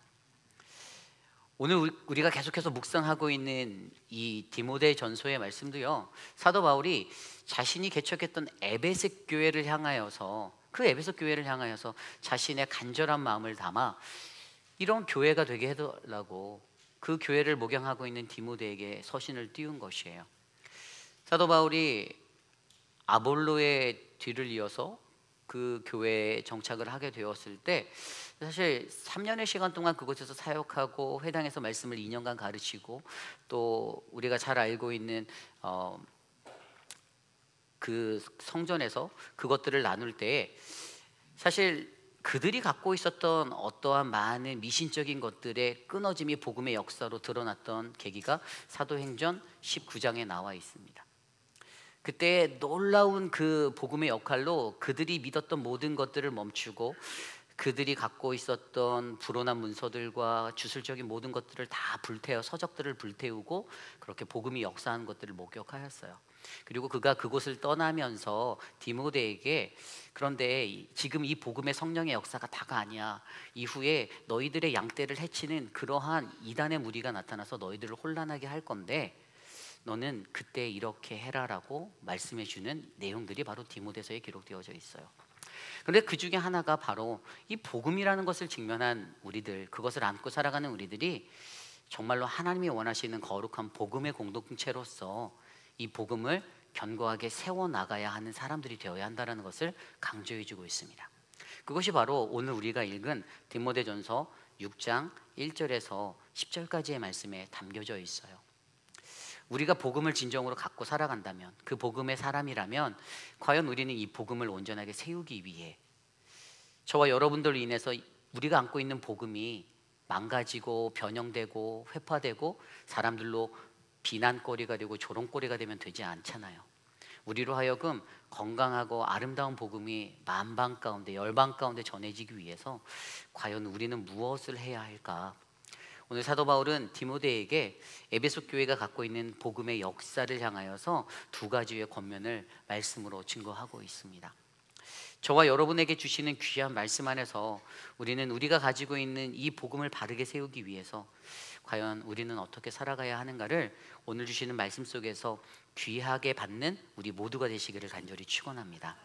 오늘 우리가 계속해서 묵상하고 있는 이 디모데 전서의 말씀도요, 사도 바울이 자신이 개척했던 에베소 교회를 향하여서, 그 에베소 교회를 향하여서 자신의 간절한 마음을 담아 이런 교회가 되게 해달라고 그 교회를 목양하고 있는 디모데에게 서신을 띄운 것이에요. 사도 바울이 아볼로의 뒤를 이어서 그 교회에 정착을 하게 되었을 때 사실 3년의 시간 동안 그곳에서 사역하고 회당에서 말씀을 2년간 가르치고 또 우리가 잘 알고 있는 그 성전에서 그것들을 나눌 때에 사실 그들이 갖고 있었던 어떠한 많은 미신적인 것들의 끊어짐이 복음의 역사로 드러났던 계기가 사도행전 19장에 나와 있습니다. 그때 놀라운 그 복음의 역할로 그들이 믿었던 모든 것들을 멈추고 그들이 갖고 있었던 불온한 문서들과 주술적인 모든 것들을 다 불태워 서적들을 불태우고 그렇게 복음이 역사하는 것들을 목격하였어요. 그리고 그가 그곳을 떠나면서 디모데에게 그런데 지금 이 복음의 성령의 역사가 다가 아니야. 이후에 너희들의 양떼를 해치는 그러한 이단의 무리가 나타나서 너희들을 혼란하게 할 건데 너는 그때 이렇게 해라라고 말씀해 주는 내용들이 바로 디모데서에 기록되어져 있어요. 그런데 그 중에 하나가 바로 이 복음이라는 것을 직면한 우리들, 그것을 안고 살아가는 우리들이 정말로 하나님이 원하시는 거룩한 복음의 공동체로서 이 복음을 견고하게 세워나가야 하는 사람들이 되어야 한다는 것을 강조해 주고 있습니다. 그것이 바로 오늘 우리가 읽은 디모데전서 6장 1절에서 10절까지의 말씀에 담겨져 있어요. 우리가 복음을 진정으로 갖고 살아간다면, 그 복음의 사람이라면 과연 우리는 이 복음을 온전하게 세우기 위해 저와 여러분들로 인해서 우리가 안고 있는 복음이 망가지고 변형되고 회파되고 사람들로 비난거리가 되고 조롱거리가 되면 되지 않잖아요. 우리로 하여금 건강하고 아름다운 복음이 만방 가운데 열방 가운데 전해지기 위해서 과연 우리는 무엇을 해야 할까? 오늘 사도 바울은 디모데에게 에베소 교회가 갖고 있는 복음의 역사를 향하여서 2가지의 권면을 말씀으로 증거하고 있습니다. 저와 여러분에게 주시는 귀한 말씀 안에서 우리는 우리가 가지고 있는 이 복음을 바르게 세우기 위해서 과연 우리는 어떻게 살아가야 하는가를 오늘 주시는 말씀 속에서 귀하게 받는 우리 모두가 되시기를 간절히 축원합니다.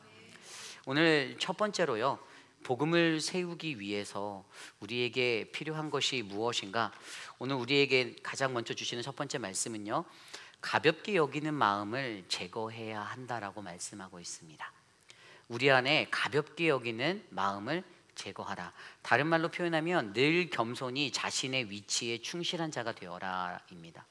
오늘 첫 번째로요, 복음을 세우기 위해서 우리에게 필요한 것이 무엇인가? 오늘 우리에게 가장 먼저 주시는 첫 번째 말씀은요, 가볍게 여기는 마음을 제거해야 한다라고 말씀하고 있습니다. 우리 안에 가볍게 여기는 마음을 제거하라. 다른 말로 표현하면 늘 겸손히 자신의 위치에 충실한 자가 되어라입니다.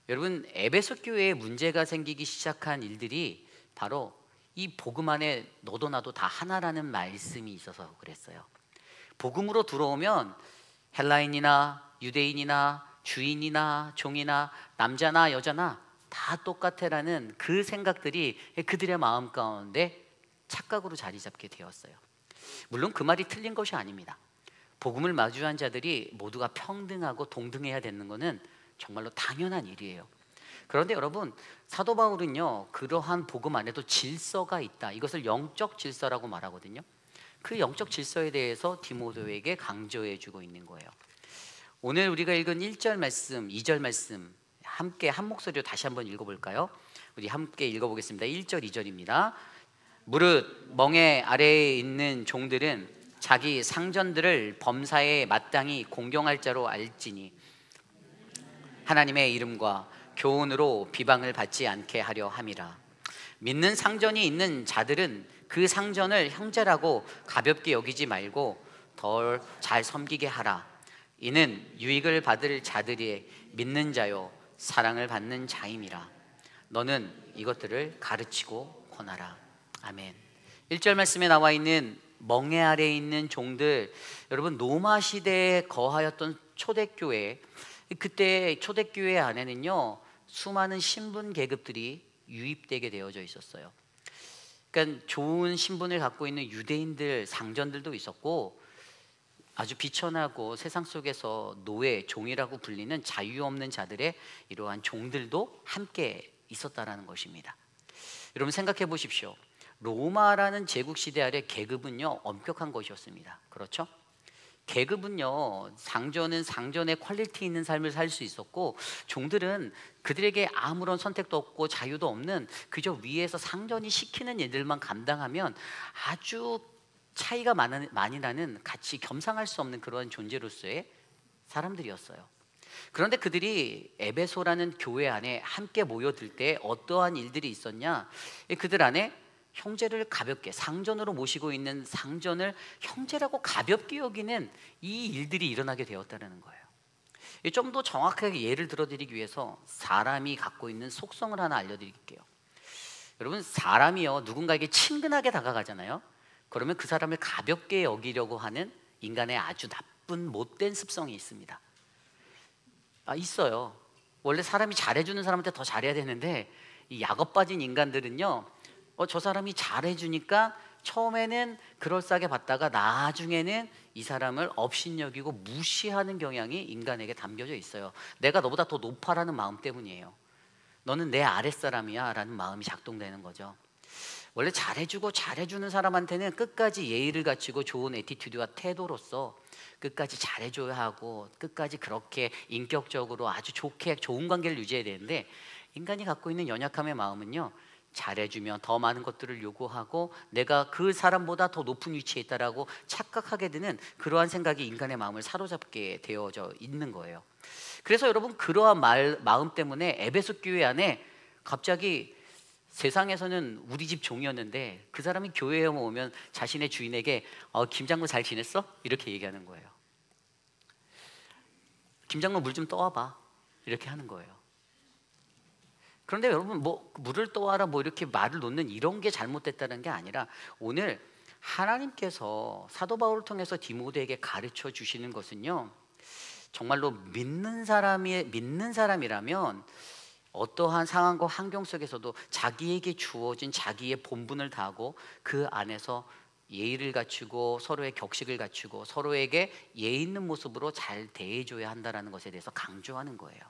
여러분, 에베소 교회에 문제가 생기기 시작한 일들이 바로 이 복음 안에 너도 나도 다 하나라는 말씀이 있어서 그랬어요. 복음으로 들어오면 헬라인이나 유대인이나 주인이나 종이나 남자나 여자나 다 똑같아라는 그 생각들이 그들의 마음 가운데 착각으로 자리 잡게 되었어요. 물론 그 말이 틀린 것이 아닙니다. 복음을 마주한 자들이 모두가 평등하고 동등해야 되는 것은 정말로 당연한 일이에요. 그런데 여러분, 사도 바울은요, 그러한 복음 안에도 질서가 있다, 이것을 영적 질서라고 말하거든요. 그 영적 질서에 대해서 디모데에게 강조해 주고 있는 거예요. 오늘 우리가 읽은 1절 말씀, 2절 말씀 함께 한 목소리로 다시 한번 읽어볼까요? 우리 함께 읽어보겠습니다. 1절, 2절입니다. 무릇 멍에 아래에 있는 종들은 자기 상전들을 범사에 마땅히 공경할 자로 알지니 하나님의 이름과 교훈으로 비방을 받지 않게 하려 함이라. 믿는 상전이 있는 자들은 그 상전을 형제라고 가볍게 여기지 말고 덜 잘 섬기게 하라. 이는 유익을 받을 자들이 믿는 자요 사랑을 받는 자임이라. 너는 이것들을 가르치고 권하라. 아멘. 1절 말씀에 나와 있는 멍에 아래에 있는 종들, 여러분 로마 시대에 거하였던 초대교회, 그때 초대교회 안에는요 수많은 신분 계급들이 유입되게 되어져 있었어요. 그러니까 좋은 신분을 갖고 있는 유대인들, 상전들도 있었고, 아주 비천하고 세상 속에서 노예, 종이라고 불리는 자유 없는 자들의 이러한 종들도 함께 있었다라는 것입니다. 여러분 생각해 보십시오. 로마라는 제국 시대 아래 계급은요 엄격한 것이었습니다. 그렇죠? 계급은요, 상전은 상전의 퀄리티 있는 삶을 살 수 있었고, 종들은 그들에게 아무런 선택도 없고 자유도 없는, 그저 위에서 상전이 시키는 일들만 감당하면 아주 차이가 많이 나는, 같이 겸상할 수 없는 그런 존재로서의 사람들이었어요. 그런데 그들이 에베소라는 교회 안에 함께 모여들 때 어떠한 일들이 있었냐? 그들 안에 형제를 가볍게, 상전으로 모시고 있는 상전을 형제라고 가볍게 여기는 이 일들이 일어나게 되었다는 거예요. 좀 더 정확하게 예를 들어드리기 위해서 사람이 갖고 있는 속성을 하나 알려드릴게요. 여러분, 사람이요 누군가에게 친근하게 다가가잖아요. 그러면 그 사람을 가볍게 여기려고 하는 인간의 아주 나쁜 못된 습성이 있습니다. 있어요. 원래 사람이 잘해주는 사람한테 더 잘해야 되는데, 이 약업 빠진 인간들은요, 저 사람이 잘해주니까 처음에는 그럴싸하게 봤다가 나중에는 이 사람을 업신여기고 무시하는 경향이 인간에게 담겨져 있어요. 내가 너보다 더 높아라는 마음 때문이에요. 너는 내 아랫사람이야 라는 마음이 작동되는 거죠. 원래 잘해주고 잘해주는 사람한테는 끝까지 예의를 갖추고 좋은 애티튜드와 태도로서 끝까지 잘해줘야 하고, 끝까지 그렇게 인격적으로 아주 좋게 좋은 관계를 유지해야 되는데, 인간이 갖고 있는 연약함의 마음은요, 잘해주면 더 많은 것들을 요구하고 내가 그 사람보다 더 높은 위치에 있다라고 착각하게 되는 그러한 생각이 인간의 마음을 사로잡게 되어져 있는 거예요. 그래서 여러분, 그러한 마음 때문에 에베소 교회 안에 갑자기, 세상에서는 우리 집 종이었는데 그 사람이 교회에 오면 자신의 주인에게 김 장로 잘 지냈어? 이렇게 얘기하는 거예요. 김 장로 물 좀 떠와봐, 이렇게 하는 거예요. 그런데 여러분, 뭐 물을 떠와라 뭐 이렇게 말을 놓는 이런 게 잘못됐다는 게 아니라, 오늘 하나님께서 사도 바울을 통해서 디모데에게 가르쳐 주시는 것은요, 정말로 믿는 사람이라면 어떠한 상황과 환경 속에서도 자기에게 주어진 자기의 본분을 다하고 그 안에서 예의를 갖추고 서로의 격식을 갖추고 서로에게 예의 있는 모습으로 잘 대해줘야 한다는 것에 대해서 강조하는 거예요.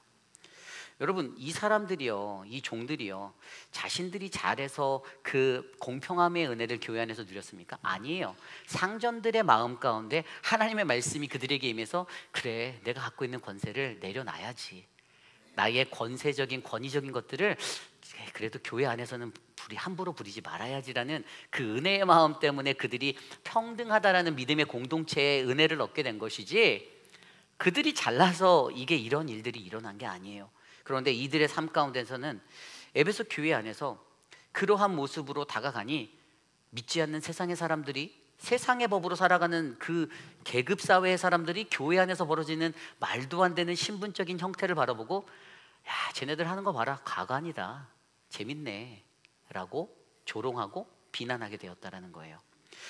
여러분, 이 사람들이요, 이 종들이요, 자신들이 잘해서 그 공평함의 은혜를 교회 안에서 누렸습니까? 아니에요. 상전들의 마음 가운데 하나님의 말씀이 그들에게 임해서, 그래, 내가 갖고 있는 권세를 내려놔야지, 나의 권세적인 권위적인 것들을 그래도 교회 안에서는 함부로 부리지 말아야지라는 그 은혜의 마음 때문에 그들이 평등하다라는 믿음의 공동체의 은혜를 얻게 된 것이지, 그들이 잘나서 이게 이런 일들이 일어난 게 아니에요. 그런데 이들의 삶 가운데서는 에베소 교회 안에서 그러한 모습으로 다가가니, 믿지 않는 세상의 사람들이, 세상의 법으로 살아가는 그 계급 사회의 사람들이 교회 안에서 벌어지는 말도 안 되는 신분적인 형태를 바라보고, 야, 쟤네들 하는 거 봐라, 가관이다, 재밌네 라고 조롱하고 비난하게 되었다라는 거예요.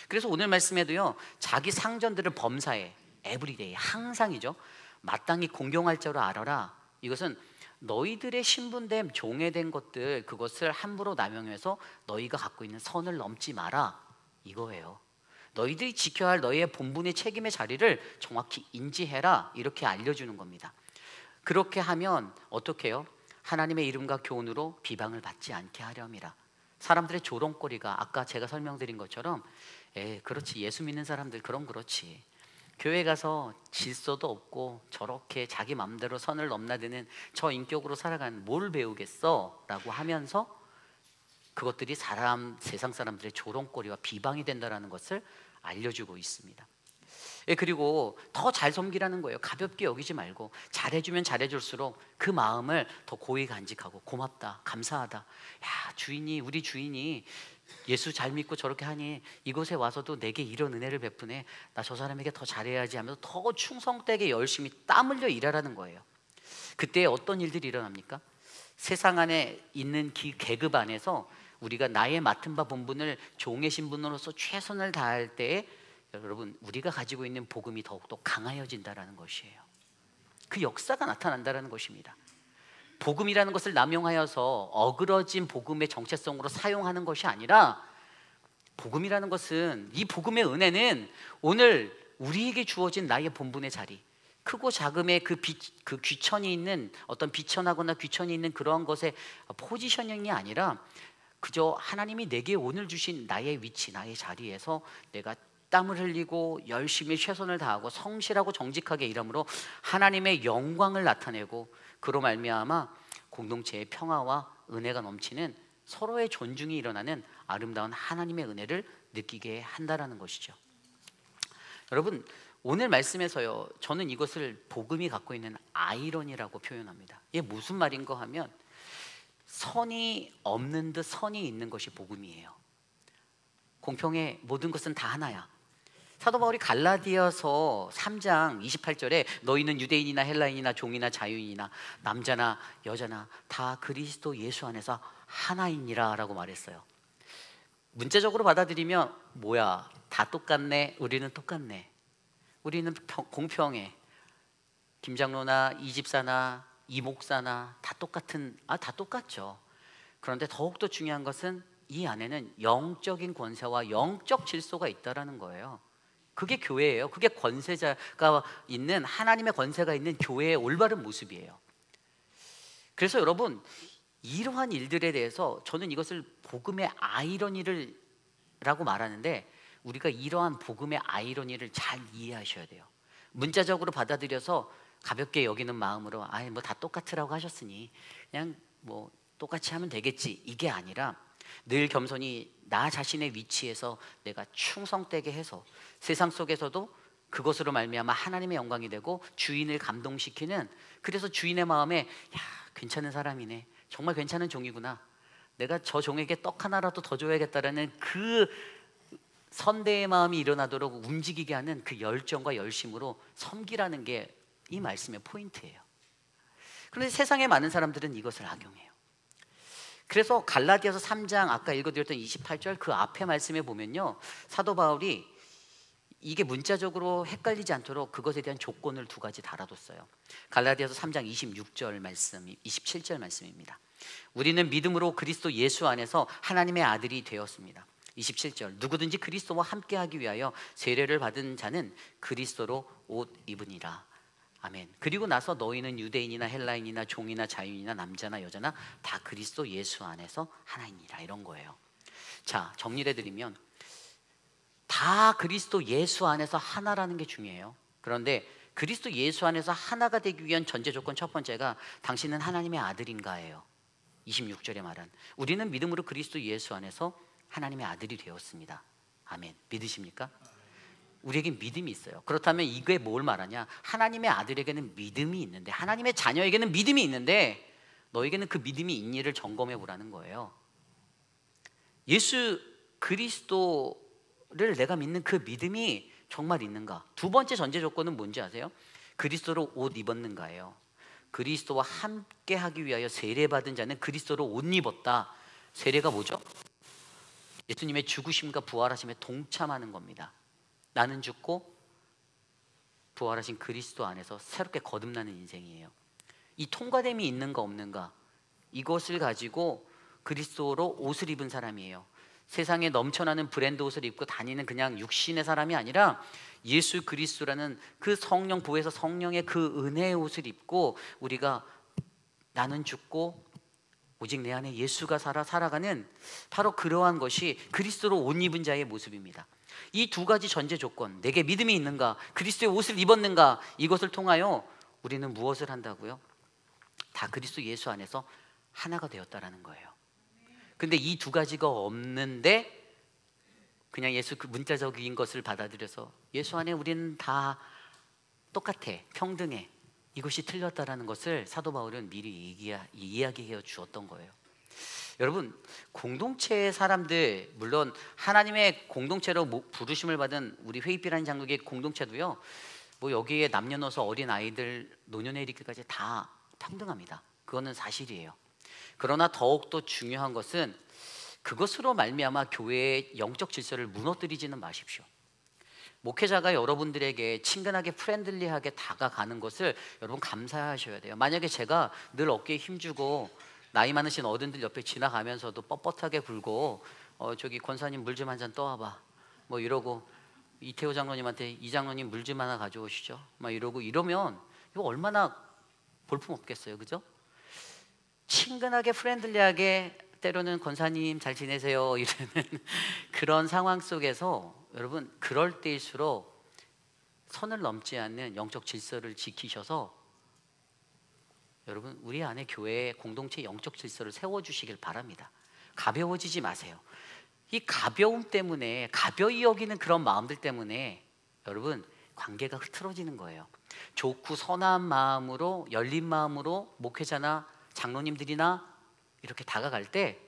그래서 오늘 말씀에도요, 자기 상전들을 범사에, 에브리데이, 항상이죠, 마땅히 공경할 자로 알아라. 이것은 너희들의 신분됨, 종애된 것들, 그것을 함부로 남용해서 너희가 갖고 있는 선을 넘지 마라, 이거예요. 너희들이 지켜야 할 너희의 본분의 책임의 자리를 정확히 인지해라, 이렇게 알려주는 겁니다. 그렇게 하면 어떻게 해요? 하나님의 이름과 교훈으로 비방을 받지 않게 하렴이라. 사람들의 조롱거리가 아까 제가 설명드린 것처럼 그렇지, 예수 믿는 사람들 그럼 그렇지, 교회 가서 질서도 없고 저렇게 자기 맘대로 선을 넘나드는 저 인격으로 살아가는 뭘 배우겠어? 라고 하면서 그것들이 세상 사람들의 조롱거리와 비방이 된다는 것을 알려주고 있습니다. 그리고 더 잘 섬기라는 거예요. 가볍게 여기지 말고 잘해주면 잘해줄수록 그 마음을 더 고이 간직하고, 고맙다, 감사하다, 야, 주인이, 우리 주인이 예수 잘 믿고 저렇게 하니 이곳에 와서도 내게 이런 은혜를 베푸네, 나 저 사람에게 더 잘해야지 하면서 더 충성되게 열심히 땀 흘려 일하라는 거예요. 그때 어떤 일들이 일어납니까? 세상 안에 있는 계급 안에서 우리가 나의 맡은 바 본분을 종의 신분으로서 최선을 다할 때에 여러분, 우리가 가지고 있는 복음이 더욱더 강하여진다라는 것이에요. 그 역사가 나타난다라는 것입니다. 복음이라는 것을 남용하여서 어그러진 복음의 정체성으로 사용하는 것이 아니라, 복음이라는 것은, 이 복음의 은혜는 오늘 우리에게 주어진 나의 본분의 자리, 크고 작음의 그 귀천이 있는, 어떤 비천하거나 귀천이 있는 그러한 것의 포지셔닝이 아니라 그저 하나님이 내게 오늘 주신 나의 위치, 나의 자리에서 내가 땀을 흘리고 열심히 최선을 다하고 성실하고 정직하게 일함으로 하나님의 영광을 나타내고, 그로 말미암아 공동체의 평화와 은혜가 넘치는, 서로의 존중이 일어나는 아름다운 하나님의 은혜를 느끼게 한다라는 것이죠. 여러분, 오늘 말씀에서요, 저는 이것을 복음이 갖고 있는 아이러니라고 표현합니다. 이게 무슨 말인가 하면, 선이 없는 듯 선이 있는 것이 복음이에요. 공평의 모든 것은 다 하나야. 사도 바울이 갈라디아서 3장 28절에 너희는 유대인이나 헬라인이나 종이나 자유인이나 남자나 여자나 다 그리스도 예수 안에서 하나이니라 라고 말했어요. 문자적으로 받아들이면 뭐야, 다 똑같네, 우리는 똑같네, 우리는 공평해, 김장로나 이 집사나 이 목사나 다 다 똑같죠. 그런데 더욱더 중요한 것은 이 안에는 영적인 권세와 영적 질서가 있다라는 거예요. 그게 교회예요. 그게 권세자가 있는, 하나님의 권세가 있는 교회의 올바른 모습이에요. 그래서 여러분, 이러한 일들에 대해서 저는 이것을 복음의 아이러니라고 말하는데, 우리가 이러한 복음의 아이러니를 잘 이해하셔야 돼요. 문자적으로 받아들여서 가볍게 여기는 마음으로 뭐 다 똑같으라고 하셨으니 그냥 뭐 똑같이 하면 되겠지, 이게 아니라 늘 겸손히 나 자신의 위치에서 내가 충성되게 해서 세상 속에서도 그것으로 말미암아 하나님의 영광이 되고 주인을 감동시키는, 그래서 주인의 마음에 야, 괜찮은 사람이네, 정말 괜찮은 종이구나, 내가 저 종에게 떡 하나라도 더 줘야겠다라는 그 선대의 마음이 일어나도록 움직이게 하는 그 열정과 열심으로 섬기라는 게 이 말씀의 포인트예요. 그런데 세상에 많은 사람들은 이것을 악용해요. 그래서 갈라디아서 3장 아까 읽어드렸던 28절 그 앞에 말씀에 보면요, 사도 바울이 이게 문자적으로 헷갈리지 않도록 그것에 대한 조건을 두 가지 달아뒀어요. 갈라디아서 3장 26절 말씀, 27절 말씀입니다. 우리는 믿음으로 그리스도 예수 안에서 하나님의 아들이 되었습니다. 27절, 누구든지 그리스도와 함께하기 위하여 세례를 받은 자는 그리스도로 옷 입으니라. 아멘. 그리고 나서 너희는 유대인이나 헬라인이나 종이나 자유인이나 남자나 여자나 다 그리스도 예수 안에서 하나이니라, 이런 거예요. 자, 정리를 해드리면 다 그리스도 예수 안에서 하나라는 게 중요해요. 그런데 그리스도 예수 안에서 하나가 되기 위한 전제 조건 첫 번째가 당신은 하나님의 아들인가예요. 26절에 말한 우리는 믿음으로 그리스도 예수 안에서 하나님의 아들이 되었습니다. 아멘. 믿으십니까? 우리에겐 믿음이 있어요. 그렇다면 이게 뭘 말하냐? 하나님의 아들에게는 믿음이 있는데, 하나님의 자녀에게는 믿음이 있는데 너에게는 그 믿음이 있니를 점검해 보라는 거예요. 예수 그리스도를 내가 믿는 그 믿음이 정말 있는가? 두 번째 전제 조건은 뭔지 아세요? 그리스도로 옷 입었는가예요. 그리스도와 함께 하기 위하여 세례받은 자는 그리스도로 옷 입었다. 세례가 뭐죠? 예수님의 죽으심과 부활하심에 동참하는 겁니다. 나는 죽고 부활하신 그리스도 안에서 새롭게 거듭나는 인생이에요. 이 통과됨이 있는가 없는가, 이것을 가지고 그리스도로 옷을 입은 사람이에요. 세상에 넘쳐나는 브랜드 옷을 입고 다니는 그냥 육신의 사람이 아니라 예수 그리스도라는 그 성령 부에서 성령의 그 은혜의 옷을 입고 우리가 나는 죽고 오직 내 안에 예수가 살아가는 바로 그러한 것이 그리스도로 옷 입은 자의 모습입니다. 이 두 가지 전제 조건, 내게 믿음이 있는가, 그리스도의 옷을 입었는가, 이것을 통하여 우리는 무엇을 한다고요? 다 그리스도 예수 안에서 하나가 되었다라는 거예요. 근데 이 두 가지가 없는데 그냥 예수 그 문자적인 것을 받아들여서 예수 안에 우리는 다 똑같아, 평등해, 이것이 틀렸다라는 것을 사도 바울은 미리 이야기해 주었던 거예요. 여러분, 공동체의 사람들, 물론 하나님의 공동체로 부르심을 받은 우리 회의비라는 장로교의 공동체도요, 뭐 여기에 남녀노소 어린 아이들 노년에 이르기까지 다 평등합니다. 그거는 사실이에요. 그러나 더욱더 중요한 것은 그것으로 말미암아 교회의 영적 질서를 무너뜨리지는 마십시오. 목회자가 여러분들에게 친근하게 프렌들리하게 다가가는 것을 여러분 감사하셔야 돼요. 만약에 제가 늘 어깨에 힘주고 나이 많으신 어른들 옆에 지나가면서도 뻣뻣하게 굴고 저기 권사님 물 좀 한 잔 떠와봐 뭐 이러고, 이태호 장로님한테 이 장로님 물 좀 하나 가져오시죠 막 이러고 이러면 이거 얼마나 볼품없겠어요, 그죠? 친근하게 프렌들리하게 때로는 권사님 잘 지내세요 이러는 그런 상황 속에서 여러분, 그럴 때일수록 선을 넘지 않는 영적 질서를 지키셔서 여러분 우리 안에 교회의 공동체 영적 질서를 세워주시길 바랍니다. 가벼워지지 마세요. 이 가벼움 때문에, 가벼이 여기는 그런 마음들 때문에 여러분 관계가 흐트러지는 거예요. 좋고 선한 마음으로, 열린 마음으로 목회자나 장로님들이나 이렇게 다가갈 때,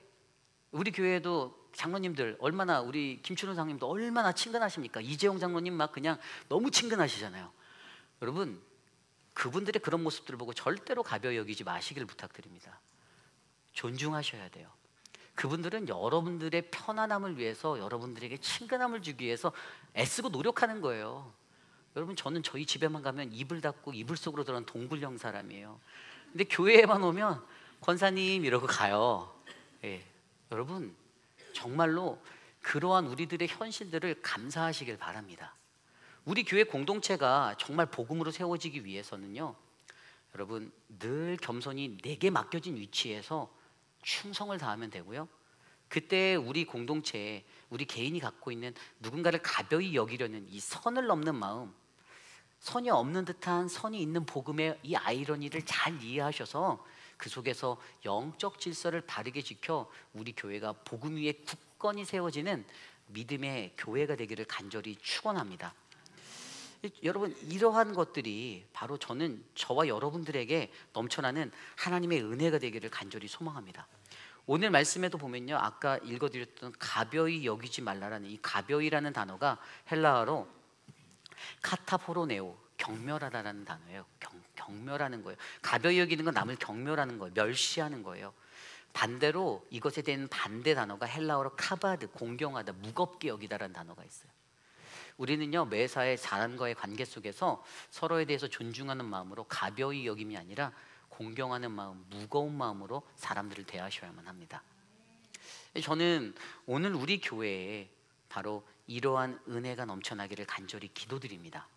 우리 교회에도 장로님들 얼마나, 우리 김춘우 장로님도 얼마나 친근하십니까? 이재용 장로님 막 그냥 너무 친근하시잖아요. 여러분, 그분들의 그런 모습들을 보고 절대로 가벼이 여기지 마시길 부탁드립니다. 존중하셔야 돼요. 그분들은 여러분들의 편안함을 위해서, 여러분들에게 친근함을 주기 위해서 애쓰고 노력하는 거예요. 여러분, 저는 저희 집에만 가면 이불 닫고 이불 속으로 들어간 동굴형 사람이에요. 근데 교회에만 오면 권사님 이러고 가요. 예. 여러분, 정말로 그러한 우리들의 현실들을 감사하시길 바랍니다. 우리 교회 공동체가 정말 복음으로 세워지기 위해서는요, 여러분 늘 겸손히 내게 맡겨진 위치에서 충성을 다하면 되고요, 그때 우리 공동체에 우리 개인이 갖고 있는 누군가를 가벼이 여기려는 이 선을 넘는 마음, 선이 없는 듯한 선이 있는 복음의 이 아이러니를 잘 이해하셔서 그 속에서 영적 질서를 바르게 지켜 우리 교회가 복음 위에 굳건히 세워지는 믿음의 교회가 되기를 간절히 축원합니다. 여러분, 이러한 것들이 바로 저와 여러분들에게 넘쳐나는 하나님의 은혜가 되기를 간절히 소망합니다. 오늘 말씀에도 보면요, 아까 읽어드렸던 가벼이 여기지 말라라는 이 가벼이라는 단어가 헬라어로 카타포로네오, 경멸하다라는 단어예요. 경멸하는 거예요. 가벼이 여기는 건 남을 경멸하는 거예요. 멸시하는 거예요. 반대로 이것에 대한 반대 단어가 헬라어로 카바드, 공경하다, 무겁게 여기다라는 단어가 있어요. 우리는요, 매사의 사람과의 관계 속에서 서로에 대해서 존중하는 마음으로 가벼이 여김이 아니라 공경하는 마음, 무거운 마음으로 사람들을 대하셔야만 합니다. 저는 오늘 우리 교회에 바로 이러한 은혜가 넘쳐나기를 간절히 기도드립니다.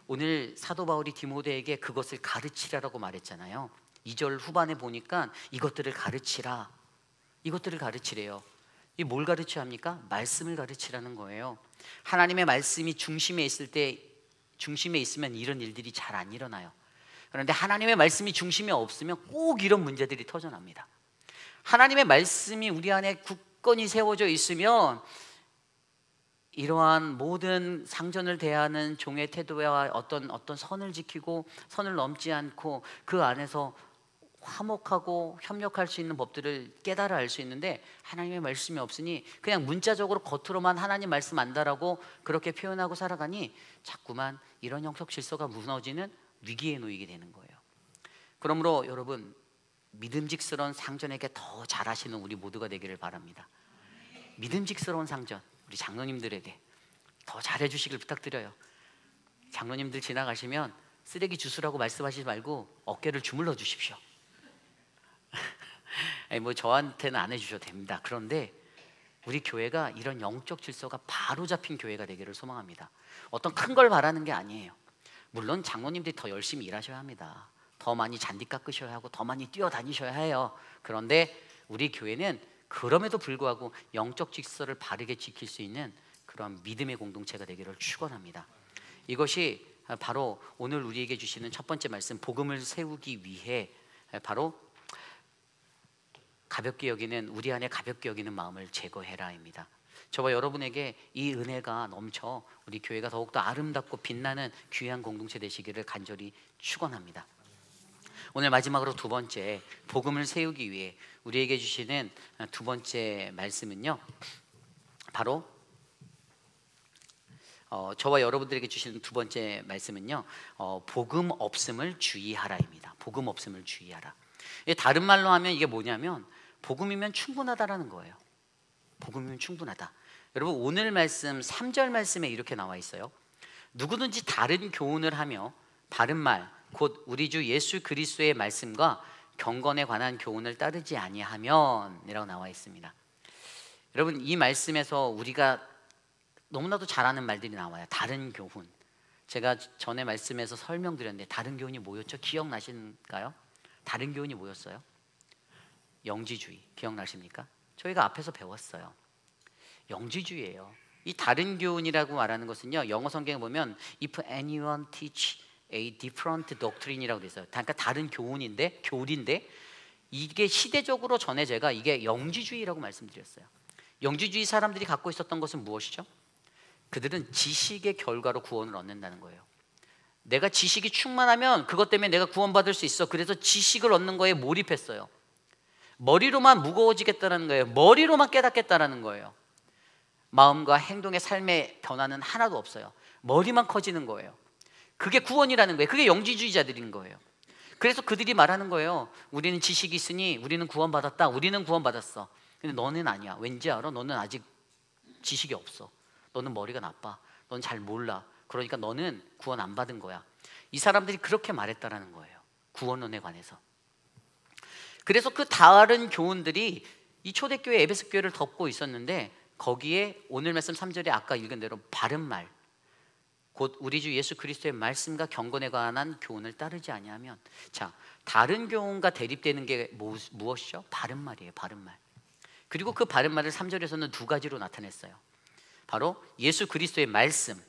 오늘 사도 바울이 디모데에게 그것을 가르치라라고 말했잖아요. 2절 후반에 보니까 이것들을 가르치라, 이것들을 가르치래요. 이 뭘 가르쳐야 합니까? 말씀을 가르치라는 거예요. 하나님의 말씀이 중심에 있으면 이런 일들이 잘 안 일어나요. 그런데 하나님의 말씀이 중심에 없으면 꼭 이런 문제들이 터져납니다. 하나님의 말씀이 우리 안에 굳건히 세워져 있으면 이러한 모든 상전을 대하는 종의 태도와 어떤 선을 지키고 선을 넘지 않고 그 안에서 화목하고 협력할 수 있는 법들을 깨달아 알 수 있는데, 하나님의 말씀이 없으니 그냥 문자적으로 겉으로만 하나님 말씀 안다라고 그렇게 표현하고 살아가니 자꾸만 이런 영적 질서가 무너지는 위기에 놓이게 되는 거예요. 그러므로 여러분, 믿음직스러운 상전에게 더 잘하시는 우리 모두가 되기를 바랍니다. 믿음직스러운 상전, 우리 장로님들에게 더 잘해주시길 부탁드려요. 장로님들 지나가시면 쓰레기 주스라고 말씀하시지 말고 어깨를 주물러 주십시오. 아니, 뭐 저한테는 안 해주셔도 됩니다. 그런데 우리 교회가 이런 영적 질서가 바로 잡힌 교회가 되기를 소망합니다. 어떤 큰 걸 바라는 게 아니에요. 물론 장로님들이 더 열심히 일하셔야 합니다. 더 많이 잔디 깎으셔야 하고 더 많이 뛰어다니셔야 해요. 그런데 우리 교회는 그럼에도 불구하고 영적 질서를 바르게 지킬 수 있는 그런 믿음의 공동체가 되기를 축원합니다. 이것이 바로 오늘 우리에게 주시는 첫 번째 말씀, 복음을 세우기 위해 바로 가볍게 여기는, 우리 안에 가볍게 여기는 마음을 제거해라입니다. 저와 여러분에게 이 은혜가 넘쳐 우리 교회가 더욱더 아름답고 빛나는 귀한 공동체 되시기를 간절히 축원합니다. 오늘 마지막으로 두 번째, 복음을 세우기 위해 우리에게 주시는 두 번째 말씀은요, 바로 저와 여러분들에게 주시는 두 번째 말씀은요, 복음 없음을 주의하라입니다. 복음 없음을 주의하라. 다른 말로 하면 이게 뭐냐면 복음이면 충분하다라는 거예요. 복음이면 충분하다. 여러분, 오늘 말씀 3절 말씀에 이렇게 나와 있어요. 누구든지 다른 교훈을 하며 바른 말, 곧 우리 주 예수 그리스도의 말씀과 경건에 관한 교훈을 따르지 아니하면 이라고 나와 있습니다. 여러분, 이 말씀에서 우리가 너무나도 잘 아는 말들이 나와요. 다른 교훈. 제가 전에 말씀에서 설명드렸는데 다른 교훈이 뭐였죠? 기억나시는가요? 다른 교훈이 뭐였어요? 영지주의. 기억나십니까? 저희가 앞에서 배웠어요. 영지주의예요. 이 다른 교훈이라고 말하는 것은요, 영어 성경에 보면 if anyone teach a different doctrine이라고 돼 있어요. 그러니까 다른 교훈인데, 교리인데 이게 시대적으로 전에 제가 이게 영지주의라고 말씀드렸어요. 영지주의 사람들이 갖고 있었던 것은 무엇이죠? 그들은 지식의 결과로 구원을 얻는다는 거예요. 내가 지식이 충만하면 그것 때문에 내가 구원받을 수 있어. 그래서 지식을 얻는 거에 몰입했어요. 머리로만 무거워지겠다는 거예요. 머리로만 깨닫겠다는 거예요. 마음과 행동의 삶의 변화는 하나도 없어요. 머리만 커지는 거예요. 그게 구원이라는 거예요. 그게 영지주의자들인 거예요. 그래서 그들이 말하는 거예요. 우리는 지식이 있으니 우리는 구원받았다. 우리는 구원받았어. 근데 너는 아니야. 왠지 알아? 너는 아직 지식이 없어. 너는 머리가 나빠. 너는 잘 몰라. 그러니까 너는 구원 안 받은 거야. 이 사람들이 그렇게 말했다라는 거예요. 구원론에 관해서. 그래서 그 다른 교훈들이 이 초대교회 에베소 교회를 덮고 있었는데, 거기에 오늘 말씀 3절에 아까 읽은 대로 바른 말, 곧 우리 주 예수 그리스도의 말씀과 경건에 관한 교훈을 따르지 아니하면, 자, 다른 교훈과 대립되는 게 무엇이죠? 바른 말이에요. 바른 말. 그리고 그 바른 말을 3절에서는 두 가지로 나타냈어요. 바로 예수 그리스도의 말씀,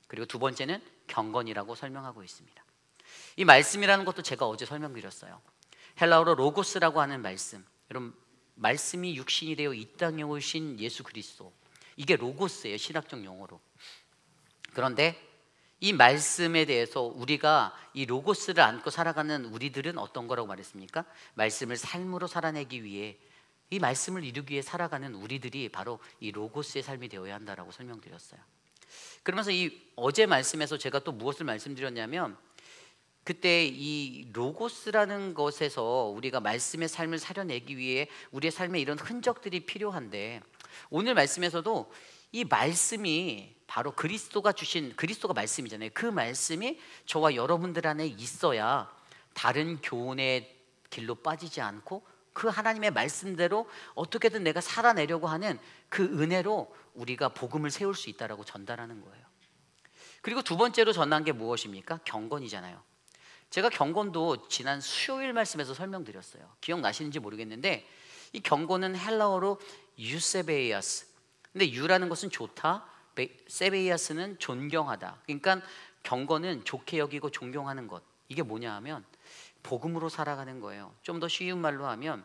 그리고 두 번째는 경건이라고 설명하고 있습니다. 이 말씀이라는 것도 제가 어제 설명드렸어요. 헬라어로 로고스라고 하는 말씀, 여러분, 말씀이 육신이 되어 이 땅에 오신 예수 그리스도, 이게 로고스예요, 신학적 용어로. 그런데 이 말씀에 대해서 우리가 이 로고스를 안고 살아가는 우리들은 어떤 거라고 말했습니까? 말씀을 삶으로 살아내기 위해, 이 말씀을 이루기 위해 살아가는 우리들이 바로 이 로고스의 삶이 되어야 한다라고 설명드렸어요. 그러면서 이 어제 말씀에서 제가 또 무엇을 말씀드렸냐면, 그때 이 로고스라는 것에서 우리가 말씀의 삶을 살려내기 위해 우리의 삶에 이런 흔적들이 필요한데, 오늘 말씀에서도 이 말씀이 바로 그리스도가 주신, 그리스도가 말씀이잖아요. 그 말씀이 저와 여러분들 안에 있어야 다른 교훈의 길로 빠지지 않고 그 하나님의 말씀대로 어떻게든 내가 살아내려고 하는 그 은혜로 우리가 복음을 세울 수 있다라고 전달하는 거예요. 그리고 두 번째로 전한 게 무엇입니까? 경건이잖아요. 제가 경건도 지난 수요일 말씀에서 설명드렸어요. 기억나시는지 모르겠는데, 이 경건은 헬라어로 유세베이아스. 근데 유라는 것은 좋다, 세베이아스는 존경하다. 그러니까 경건은 좋게 여기고 존경하는 것. 이게 뭐냐 하면 복음으로 살아가는 거예요. 좀 더 쉬운 말로 하면,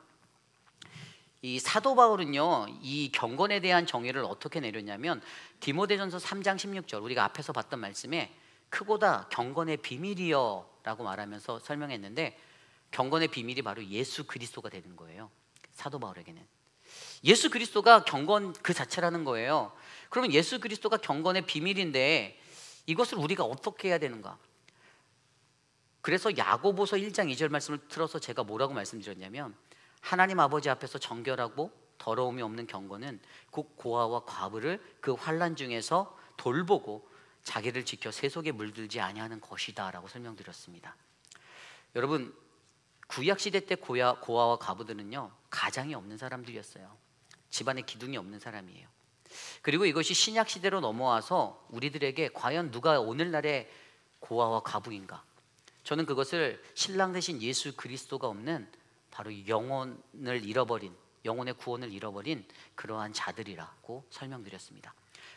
이 사도 바울은요, 이 경건에 대한 정의를 어떻게 내렸냐면, 디모데전서 3장 16절, 우리가 앞에서 봤던 말씀에 크고다 경건의 비밀이여 라고 말하면서 설명했는데, 경건의 비밀이 바로 예수 그리스도가 되는 거예요. 사도 바울에게는 예수 그리스도가 경건 그 자체라는 거예요. 그러면 예수 그리스도가 경건의 비밀인데 이것을 우리가 어떻게 해야 되는가? 그래서 야고보서 1장 2절 말씀을 틀어서 제가 뭐라고 말씀드렸냐면, 하나님 아버지 앞에서 정결하고 더러움이 없는 경건은 곧 고아와 과부를 그 환난 중에서 돌보고 자기를 지켜 세속에 물들지 아니하는 것이다 라고 설명드렸습니다. 여러분, 구약시대 때 고아와 과부들은요, 가장이 없는 사람들이었어요. 집안에 기둥이 없는 사람이에요. 그리고 이것이 신약 시대로 넘어와서 우리들에게 과연 누가 오늘날의 고아와 과부인가? 저는 그것을 신랑 대신 예수 그리스도가 없는 바로 영혼을 잃어버린, 영혼의 구원을 잃어버린 그러한 자들이라고 설명드렸습니다.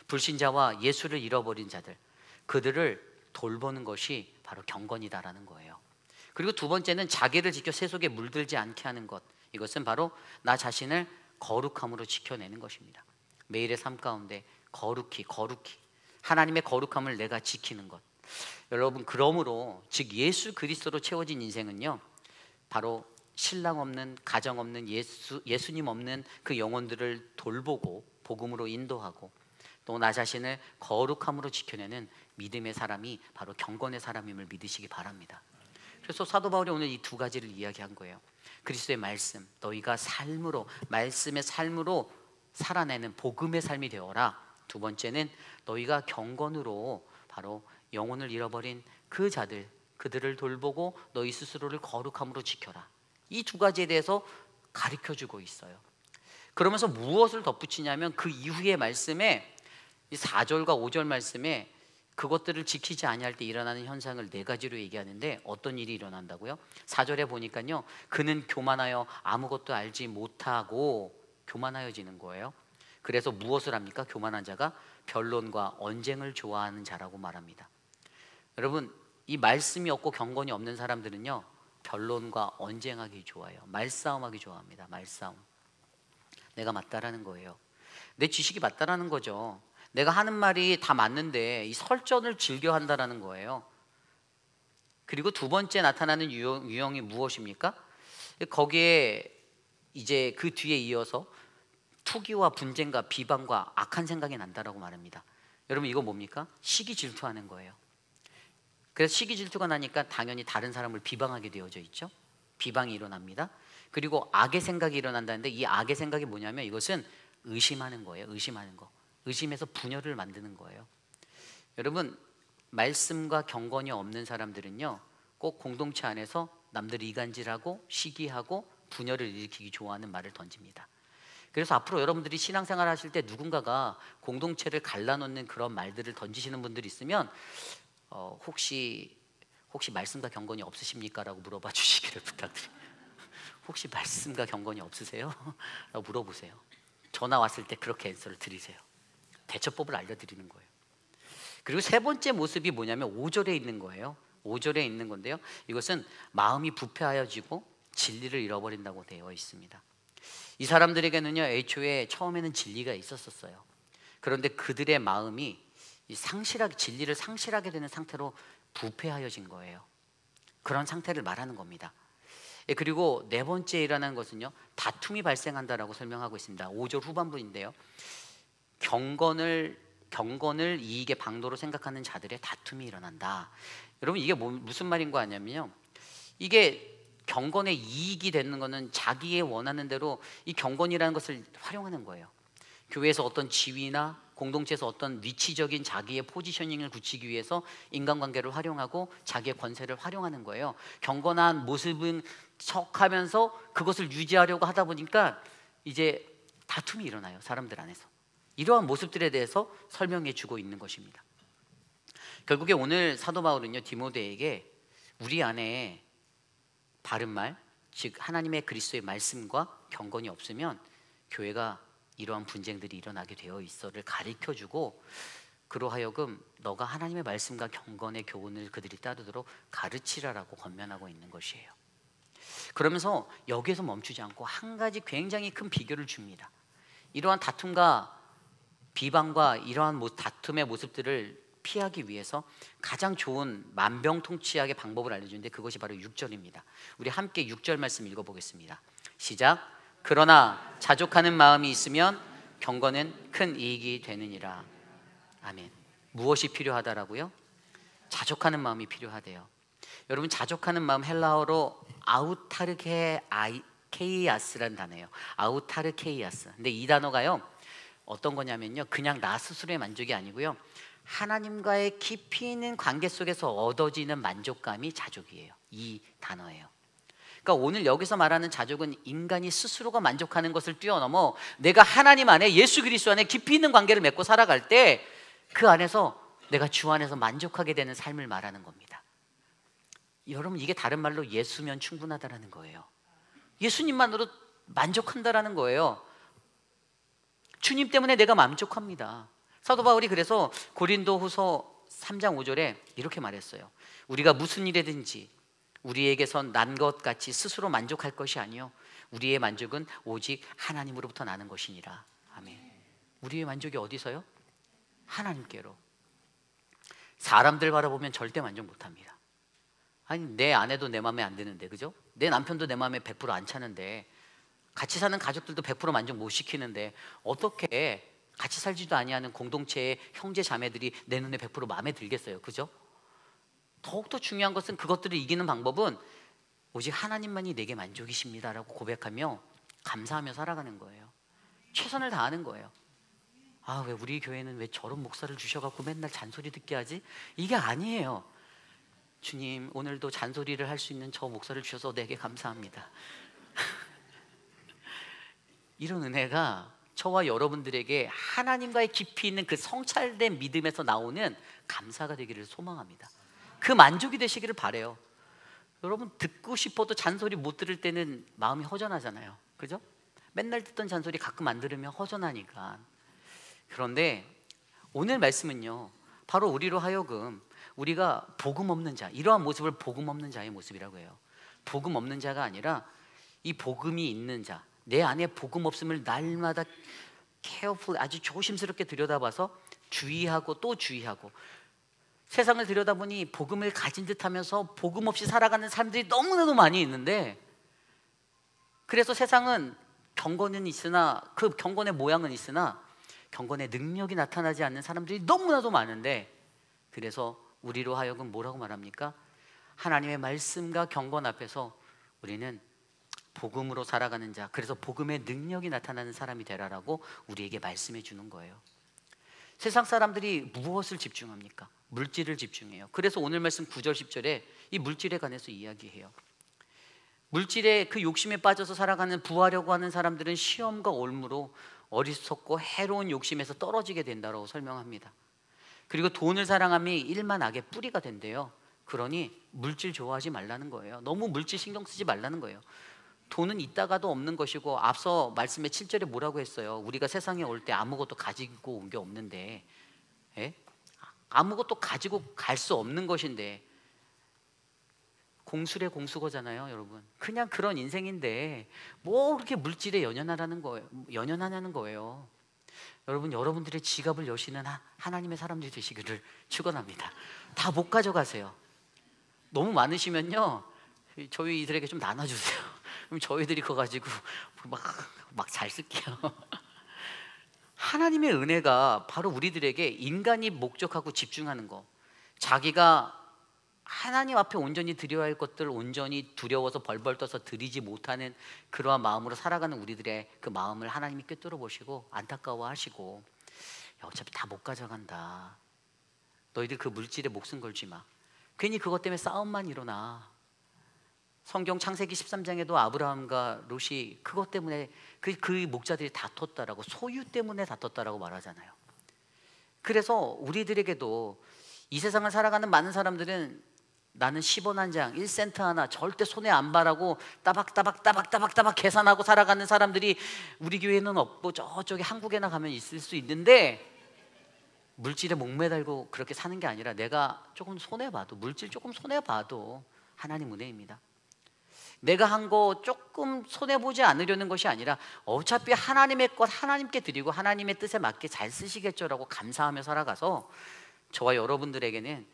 불신자와 예수를 잃어버린 자들, 그들을 돌보는 것이 바로 경건이다라는 거예요. 그리고 두 번째는 자기를 지켜 세속에 물들지 않게 하는 것. 이것은 바로 나 자신을 거룩함으로 지켜내는 것입니다. 매일의 삶 가운데 거룩히 하나님의 거룩함을 내가 지키는 것. 여러분, 그러므로 즉 예수 그리스도로 채워진 인생은요, 바로 신랑 없는, 가정 없는, 예수님 없는 그 영혼들을 돌보고 복음으로 인도하고 또 나 자신을 거룩함으로 지켜내는 믿음의 사람이 바로 경건의 사람임을 믿으시기 바랍니다. 그래서 사도 바울이 오늘 이 두 가지를 이야기한 거예요. 그리스도의 말씀, 너희가 삶으로, 말씀의 삶으로 살아내는 복음의 삶이 되어라. 두 번째는 너희가 경건으로 바로 영혼을 잃어버린 그 자들, 그들을 돌보고 너희 스스로를 거룩함으로 지켜라. 이 두 가지에 대해서 가르쳐주고 있어요. 그러면서 무엇을 덧붙이냐면 그 이후의 말씀에 이 4절과 5절 말씀에 그것들을 지키지 아니할 때 일어나는 현상을 네 가지로 얘기하는데 어떤 일이 일어난다고요? 4절에 보니까요, 그는 교만하여 아무것도 알지 못하고 교만하여지는 거예요. 그래서 무엇을 합니까? 교만한 자가 변론과 언쟁을 좋아하는 자라고 말합니다. 여러분, 이 말씀이 없고 경건이 없는 사람들은요, 변론과 언쟁하기 좋아해요. 말싸움하기 좋아합니다. 말싸움. 내가 맞다라는 거예요. 내 지식이 맞다라는 거죠. 내가 하는 말이 다 맞는데 이 설전을 즐겨 한다라는 거예요. 그리고 두 번째 나타나는 유형이 무엇입니까? 거기에 이제 그 뒤에 이어서 투기와 분쟁과 비방과 악한 생각이 난다라고 말합니다. 여러분, 이거 뭡니까? 시기 질투하는 거예요. 그래서 시기 질투가 나니까 당연히 다른 사람을 비방하게 되어져 있죠. 비방이 일어납니다. 그리고 악의 생각이 일어난다는데 이 악의 생각이 뭐냐면 이것은 의심하는 거예요. 의심하는 거. 의심해서 분열을 만드는 거예요. 여러분, 말씀과 경건이 없는 사람들은요, 꼭 공동체 안에서 남들 이간질하고 시기하고 분열을 일으키기 좋아하는 말을 던집니다. 그래서 앞으로 여러분들이 신앙생활 하실 때 누군가가 공동체를 갈라놓는 그런 말들을 던지시는 분들이 있으면 혹시 말씀과 경건이 없으십니까? 라고 물어봐 주시기를 부탁드립니다. 혹시 말씀과 경건이 없으세요? 라고 물어보세요. 전화 왔을 때 그렇게 앤서를 드리세요. 대처법을 알려드리는 거예요. 그리고 세 번째 모습이 뭐냐면 5절에 있는 거예요. 5절에 있는 건데요, 이것은 마음이 부패하여지고 진리를 잃어버린다고 되어 있습니다. 이 사람들에게는요, 애초에 처음에는 진리가 있었어요. 그런데 그들의 마음이 진리를 상실하게 되는 상태로 부패하여진 거예요. 그런 상태를 말하는 겁니다. 그리고 네 번째 일어나는 것은요, 다툼이 발생한다라고 설명하고 있습니다. 5절 후반부인데요, 경건을 이익의 방도로 생각하는 자들의 다툼이 일어난다. 여러분, 이게 무슨 말인 거 아냐면요, 이게 경건의 이익이 되는 것은 자기의 원하는 대로 이 경건이라는 것을 활용하는 거예요. 교회에서 어떤 지위나 공동체에서 어떤 위치적인 자기의 포지셔닝을 굳히기 위해서 인간관계를 활용하고 자기의 권세를 활용하는 거예요. 경건한 모습은 척하면서 그것을 유지하려고 하다 보니까 이제 다툼이 일어나요, 사람들 안에서. 이러한 모습들에 대해서 설명해 주고 있는 것입니다. 결국에 오늘 사도 바울은요, 디모데에게 우리 안에 바른 말, 즉 하나님의 그리스도의 말씀과 경건이 없으면 교회가 이러한 분쟁들이 일어나게 되어 있어를 가르쳐주고, 그로 하여금 너가 하나님의 말씀과 경건의 교훈을 그들이 따르도록 가르치라라고 권면하고 있는 것이에요. 그러면서 여기에서 멈추지 않고 한 가지 굉장히 큰 비결을 줍니다. 이러한 다툼과 비방과 이러한 다툼의 모습들을 피하기 위해서 가장 좋은 만병통치약의 방법을 알려주는데 그것이 바로 6절입니다. 우리 함께 6절 말씀 읽어보겠습니다. 시작. 그러나 자족하는 마음이 있으면 경건은 큰 이익이 되느니라. 아멘. 무엇이 필요하다라고요? 자족하는 마음이 필요하대요. 여러분, 자족하는 마음 헬라어로 아우타르케이아스라는 단어예요. 아우타르케이아스. 근데 이 단어가요, 어떤 거냐면요, 그냥 나 스스로의 만족이 아니고요, 하나님과의 깊이 있는 관계 속에서 얻어지는 만족감이 자족이에요. 이 단어예요. 그러니까 오늘 여기서 말하는 자족은 인간이 스스로가 만족하는 것을 뛰어넘어 내가 하나님 안에, 예수 그리스도 안에 깊이 있는 관계를 맺고 살아갈 때 그 안에서 내가 주 안에서 만족하게 되는 삶을 말하는 겁니다. 여러분, 이게 다른 말로 예수면 충분하다라는 거예요. 예수님만으로 만족한다라는 거예요. 주님 때문에 내가 만족합니다. 사도 바울이 그래서 고린도후서 3장 5절에 이렇게 말했어요. 우리가 무슨 일이든지 우리에게선 난 것 같이 스스로 만족할 것이 아니요 우리의 만족은 오직 하나님으로부터 나는 것이니라. 아멘. 우리의 만족이 어디서요? 하나님께로. 사람들 바라보면 절대 만족 못합니다. 아니, 내 아내도 내 마음에 안 드는데, 그죠? 내 남편도 내 마음에 100% 안 차는데, 같이 사는 가족들도 100% 만족 못 시키는데 어떻게 같이 살지도 아니하는 공동체의 형제 자매들이 내 눈에 100% 마음에 들겠어요, 그죠? 더욱더 중요한 것은 그것들을 이기는 방법은 오직 하나님만이 내게 만족이십니다라고 고백하며 감사하며 살아가는 거예요. 최선을 다하는 거예요. 아, 왜 우리 교회는 왜 저런 목사를 주셔갖고 맨날 잔소리 듣게 하지? 이게 아니에요. 주님, 오늘도 잔소리를 할 수 있는 저 목사를 주셔서 내게 감사합니다. 이런 은혜가 저와 여러분들에게 하나님과의 깊이 있는 그 성찰된 믿음에서 나오는 감사가 되기를 소망합니다. 그 만족이 되시기를 바라요. 여러분, 듣고 싶어도 잔소리 못 들을 때는 마음이 허전하잖아요, 그죠? 맨날 듣던 잔소리 가끔 안 들으면 허전하니까. 그런데 오늘 말씀은요, 바로 우리로 하여금 우리가 복음 없는 자, 이러한 모습을 복음 없는 자의 모습이라고 해요. 복음 없는 자가 아니라 이 복음이 있는 자, 내 안에 복음 없음을 날마다 careful, 아주 조심스럽게 들여다봐서 주의하고 또 주의하고, 세상을 들여다보니 복음을 가진 듯하면서 복음 없이 살아가는 사람들이 너무나도 많이 있는데, 그래서 세상은 경건은 있으나 그 경건의 모양은 있으나 경건의 능력이 나타나지 않는 사람들이 너무나도 많은데, 그래서 우리로 하여금 뭐라고 말합니까? 하나님의 말씀과 경건 앞에서 우리는 복음으로 살아가는 자, 그래서 복음의 능력이 나타나는 사람이 되라라고 우리에게 말씀해 주는 거예요. 세상 사람들이 무엇을 집중합니까? 물질을 집중해요. 그래서 오늘 말씀 9절 10절에 이 물질에 관해서 이야기해요. 물질의 그 욕심에 빠져서 살아가는, 부하려고 하는 사람들은 시험과 올무로 어리석고 해로운 욕심에서 떨어지게 된다고 설명합니다. 그리고 돈을 사랑함이 일만 악의 뿌리가 된대요. 그러니 물질 좋아하지 말라는 거예요. 너무 물질 신경 쓰지 말라는 거예요. 돈은 있다가도 없는 것이고, 앞서 말씀의 7절에 뭐라고 했어요? 우리가 세상에 올 때 아무것도 가지고 온 게 없는데, 아무것도 가지고 갈 수 없는 것인데, 공술의 공수거잖아요, 여러분. 그냥 그런 인생인데 뭐 그렇게 물질에 연연하냐는 거예요. 여러분, 여러분들의 지갑을 여시는 하나님의 사람들이 되시기를 축원합니다. 다 못 가져가세요. 너무 많으시면요, 저희들에게 좀 나눠주세요. 그럼 저희들이 그거 가지고 막 잘 쓸게요. 하나님의 은혜가 바로 우리들에게 인간이 목적하고 집중하는 거, 자기가 하나님 앞에 온전히 드려야 할 것들 온전히 두려워서 벌벌 떠서 드리지 못하는 그러한 마음으로 살아가는 우리들의 그 마음을 하나님이 꿰뚫어 보시고 안타까워하시고, 어차피 다 못 가져간다, 너희들 그 물질에 목숨 걸지 마, 괜히 그것 때문에 싸움만 일어나. 성경 창세기 13장에도 아브라함과 롯이 그것 때문에 그 목자들이 다퉜다라고, 소유 때문에 다퉜다라고 말하잖아요. 그래서 우리들에게도 이 세상을 살아가는 많은 사람들은 나는 10원 한 장, 1센트 하나 절대 손에 안 바라고 따박따박 계산하고 살아가는 사람들이 우리 교회는 없고 저쪽에 한국에나 가면 있을 수 있는데, 물질에 목매달고 그렇게 사는 게 아니라 내가 조금 손해봐도, 물질 조금 손해봐도 하나님 은혜입니다. 내가 한 거 조금 손해보지 않으려는 것이 아니라 어차피 하나님의 것 하나님께 드리고 하나님의 뜻에 맞게 잘 쓰시겠죠라고 감사하며 살아가서, 저와 여러분들에게는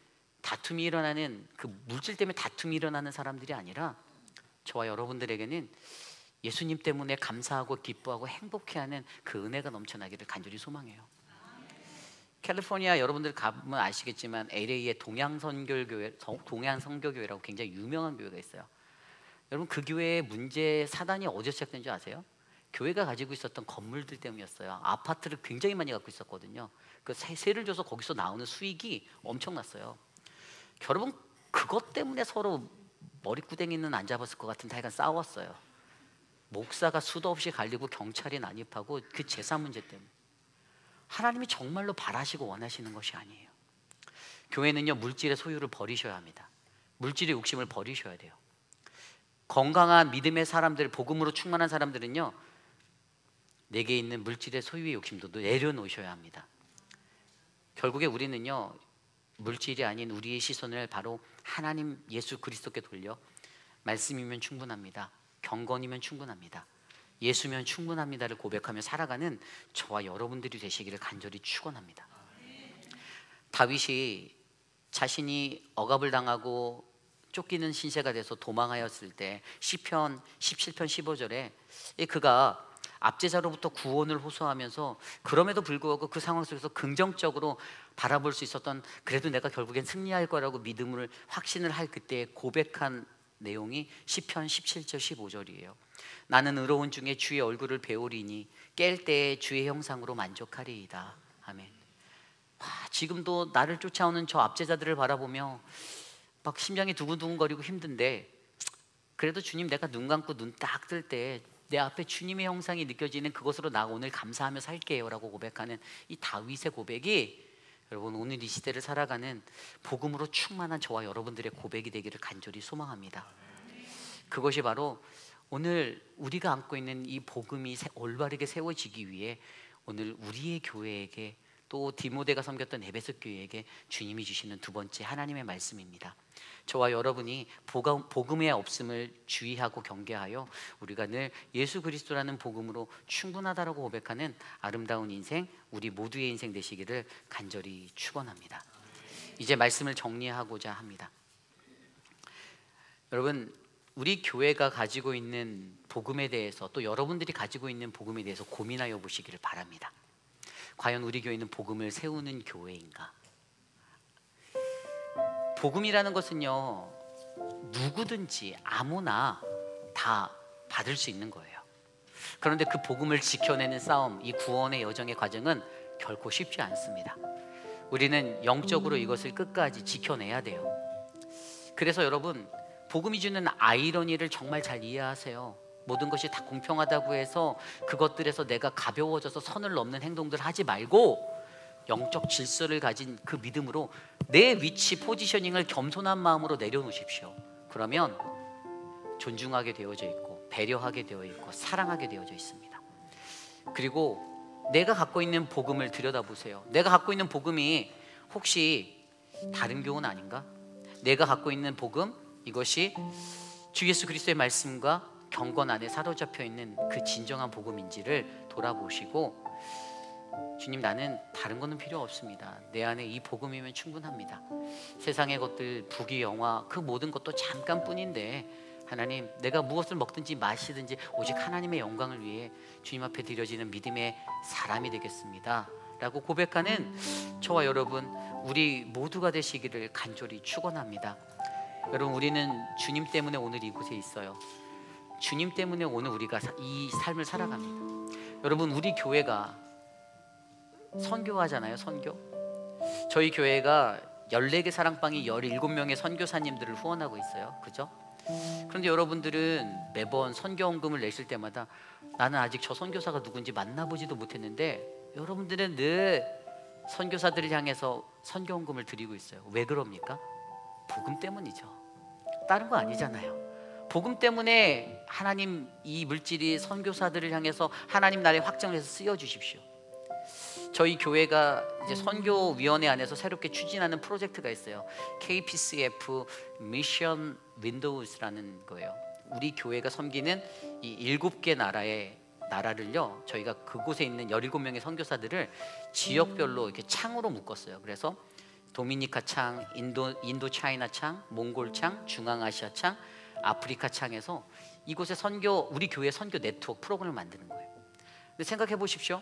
다툼이 일어나는, 그 물질 때문에 다툼이 일어나는 사람들이 아니라 저와 여러분들에게는 예수님 때문에 감사하고 기뻐하고 행복해하는 그 은혜가 넘쳐나기를 간절히 소망해요. 캘리포니아 여러분들 가면 아시겠지만 LA의 동양선교교회라고 굉장히 유명한 교회가 있어요. 여러분, 그 교회의 문제 사단이 어디서 시작된 줄 아세요? 교회가 가지고 있었던 건물들 때문이었어요. 아파트를 굉장히 많이 갖고 있었거든요. 그 세를 줘서 거기서 나오는 수익이 엄청났어요. 여러분, 그것 때문에 서로 머리구덩이는 안 잡았을 것 같은데 하여간 싸웠어요. 목사가 수도 없이 갈리고 경찰이 난입하고 그 제사 문제 때문에. 하나님이 정말로 바라시고 원하시는 것이 아니에요. 교회는요, 물질의 소유를 버리셔야 합니다. 물질의 욕심을 버리셔야 돼요. 건강한 믿음의 사람들, 복음으로 충만한 사람들은요, 내게 있는 물질의 소유의 욕심도 내려놓으셔야 합니다. 결국에 우리는요, 물질이 아닌 우리의 시선을 바로 하나님 예수 그리스도께 돌려 말씀이면 충분합니다, 경건이면 충분합니다, 예수면 충분합니다를 고백하며 살아가는 저와 여러분들이 되시기를 간절히 축원합니다. 다윗이 자신이 억압을 당하고 쫓기는 신세가 돼서 도망하였을 때 시편 17편 15절에 그가 압제자로부터 구원을 호소하면서 그럼에도 불구하고 그 상황 속에서 긍정적으로 바라볼 수 있었던, 그래도 내가 결국엔 승리할 거라고 믿음을 확신을 할 그때 고백한 내용이 시편 17절 15절이에요. 나는 의로운 중에 주의 얼굴을 배우리니 깰 때에 주의 형상으로 만족하리이다. 아멘. 와, 지금도 나를 쫓아오는 저 압제자들을 바라보며 막 심장이 두근두근거리고 힘든데, 그래도 주님, 내가 눈 감고 눈 딱 뜰 때 내 앞에 주님의 형상이 느껴지는 그것으로 나 오늘 감사하며 살게요 라고 고백하는 이 다윗의 고백이, 여러분, 오늘 이 시대를 살아가는 복음으로 충만한 저와 여러분들의 고백이 되기를 간절히 소망합니다. 그것이 바로 오늘 우리가 안고 있는 이 복음이 올바르게 세워지기 위해 오늘 우리의 교회에게, 또 디모데가 섬겼던 에베소 교회에게 주님이 주시는 두 번째 하나님의 말씀입니다. 저와 여러분이 복음의 없음을 주의하고 경계하여 우리가 늘 예수 그리스도라는 복음으로 충분하다라고 고백하는 아름다운 인생, 우리 모두의 인생 되시기를 간절히 축원합니다. 이제 말씀을 정리하고자 합니다. 여러분, 우리 교회가 가지고 있는 복음에 대해서, 또 여러분들이 가지고 있는 복음에 대해서 고민하여 보시기를 바랍니다. 과연 우리 교회는 복음을 세우는 교회인가? 복음이라는 것은요, 누구든지 아무나 다 받을 수 있는 거예요. 그런데 그 복음을 지켜내는 싸움, 이 구원의 여정의 과정은 결코 쉽지 않습니다. 우리는 영적으로 이것을 끝까지 지켜내야 돼요. 그래서 여러분, 복음이 주는 아이러니를 정말 잘 이해하세요. 모든 것이 다 공평하다고 해서 그것들에서 내가 가벼워져서 선을 넘는 행동들 하지 말고, 영적 질서를 가진 그 믿음으로 내 위치 포지셔닝을 겸손한 마음으로 내려놓으십시오. 그러면 존중하게 되어져 있고, 배려하게 되어 있고, 사랑하게 되어져 있습니다. 그리고 내가 갖고 있는 복음을 들여다보세요. 내가 갖고 있는 복음이 혹시 다른 교훈 아닌가? 내가 갖고 있는 복음, 이것이 주 예수 그리스도의 말씀과 경건 안에 사로잡혀 있는 그 진정한 복음인지를 돌아보시고, 주님, 나는 다른 거는 필요 없습니다. 내 안에 이 복음이면 충분합니다. 세상의 것들, 부귀 영화, 그 모든 것도 잠깐뿐인데 하나님, 내가 무엇을 먹든지 마시든지 오직 하나님의 영광을 위해 주님 앞에 드려지는 믿음의 사람이 되겠습니다 라고 고백하는 저와 여러분, 우리 모두가 되시기를 간절히 축원합니다. 여러분, 우리는 주님 때문에 오늘 이곳에 있어요. 주님 때문에 오늘 우리가 이 삶을 살아갑니다. 여러분, 우리 교회가 선교하잖아요. 선교. 저희 교회가 14개 사랑방이 17명의 선교사님들을 후원하고 있어요. 그죠? 그런데 여러분들은 매번 선교헌금을 내실 때마다 나는 아직 저 선교사가 누군지 만나보지도 못했는데, 여러분들은 늘 선교사들을 향해서 선교헌금을 드리고 있어요. 왜 그럽니까? 복음 때문이죠. 다른 거 아니잖아요. 복음 때문에 하나님, 이 물질이 선교사들을 향해서 하나님 나라의 확장을 해서 쓰여주십시오. 저희 교회가 이제 선교위원회 안에서 새롭게 추진하는 프로젝트가 있어요. KPCF 미션 윈도우스라는 거예요. 우리 교회가 섬기는 이 7개 나라를요, 저희가 그곳에 있는 17명의 선교사들을 지역별로 이렇게 창으로 묶었어요. 그래서 도미니카 창, 인도 차이나 창, 몽골 창, 중앙아시아 창, 아프리카 창에서 이곳에 우리 교회 선교 네트워크 프로그램을 만드는 거예요. 근데 생각해 보십시오.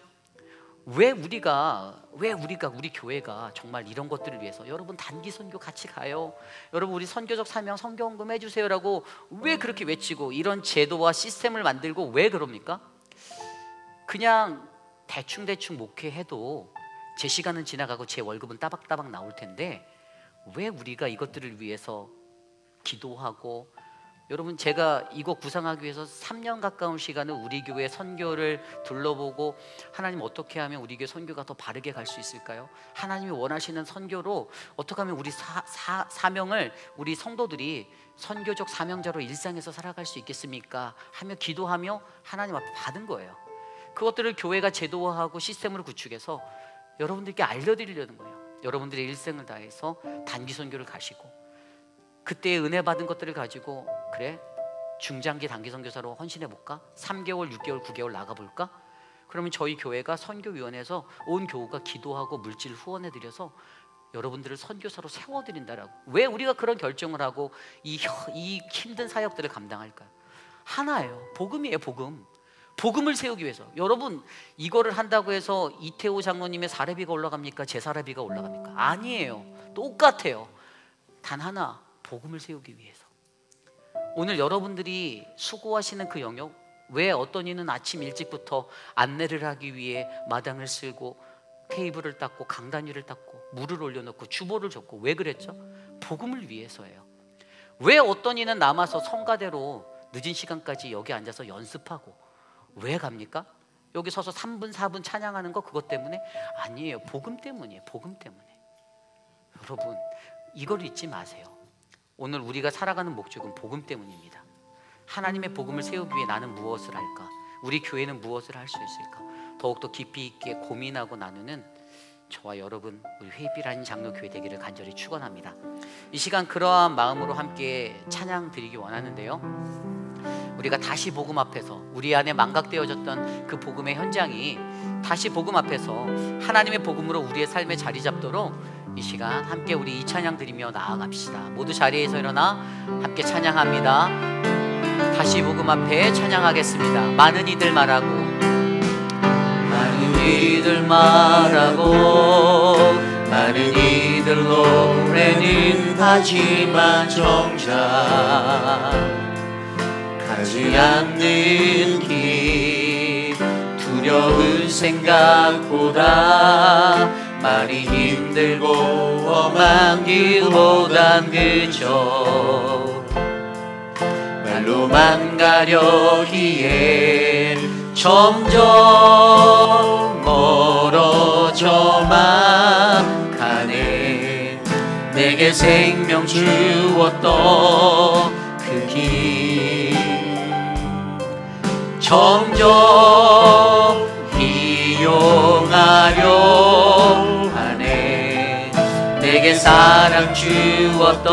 왜 우리 교회가 정말 이런 것들을 위해서, 여러분 단기 선교 같이 가요, 여러분 우리 선교적 사명 선교헌금 해주세요라고 왜 그렇게 외치고 이런 제도와 시스템을 만들고 왜 그럽니까? 그냥 대충 목회해도 제 시간은 지나가고 제 월급은 따박따박 나올 텐데 왜 우리가 이것들을 위해서 기도하고 여러분, 제가 이곳 구상하기 위해서 3년 가까운 시간을 우리 교회 선교를 둘러보고 하나님 어떻게 하면 우리 교회 선교가 더 바르게 갈 수 있을까요? 하나님이 원하시는 선교로 어떻게 하면 우리 사명을 우리 성도들이 선교적 사명자로 일상에서 살아갈 수 있겠습니까? 하며 기도하며 하나님 앞에 받은 거예요. 그것들을 교회가 제도화하고 시스템으로 구축해서 여러분들께 알려드리려는 거예요. 여러분들의 일생을 다해서 단기 선교를 가시고 그때 은혜 받은 것들을 가지고 그래 중장기 단기 선교사로 헌신해 볼까? 3개월, 6개월, 9개월 나가 볼까? 그러면 저희 교회가 선교위원회에서 온 교우가 기도하고 물질 후원해 드려서 여러분들을 선교사로 세워드린다라고. 왜 우리가 그런 결정을 하고 이 힘든 사역들을 감당할까요? 하나예요. 복음이에요. 복음을 세우기 위해서. 여러분, 이거를 한다고 해서 이태호 장로님의 사례비가 올라갑니까? 제 사례비가 올라갑니까? 아니에요. 똑같아요. 단 하나, 복음을 세우기 위해서. 오늘 여러분들이 수고하시는 그 영역, 왜 어떤 이는 아침 일찍부터 안내를 하기 위해 마당을 쓸고 테이블을 닦고 강단 위를 닦고 물을 올려놓고 주보를 적고, 왜 그랬죠? 복음을 위해서예요. 왜 어떤 이는 남아서 성가대로 늦은 시간까지 여기 앉아서 연습하고, 왜 갑니까? 여기 서서 3분 4분 찬양하는 거 그것 때문에? 아니에요. 복음 때문이에요. 복음 때문에. 여러분, 이걸 잊지 마세요. 오늘 우리가 살아가는 목적은 복음 때문입니다. 하나님의 복음을 세우기 위해 나는 무엇을 할까? 우리 교회는 무엇을 할 수 있을까? 더욱더 깊이 있게 고민하고 나누는 저와 여러분, 우리 회비라는 장로교회 되기를 간절히 축원합니다. 이 시간 그러한 마음으로 함께 찬양 드리기 원하는데요, 우리가 다시 복음 앞에서 우리 안에 망각되어졌던 그 복음의 현장이 다시 복음 앞에서 하나님의 복음으로 우리의 삶에 자리 잡도록 이 시간 함께 우리 이 찬양 드리며 나아갑시다. 모두 자리에서 일어나 함께 찬양합니다. 다시 복음 앞에 찬양하겠습니다. 많은 이들 말하고, 많은 이들 말하고, 많은 이들 노래는 하지만 정작 가지 않는 길, 두려운 생각보다 말이 힘들고 험한 길보단 그저 말로만 가려기엔 점점 멀어져만 가네. 내게 생명 주었던 그 길 점점 이용하려 하네. 내게 사랑 주었던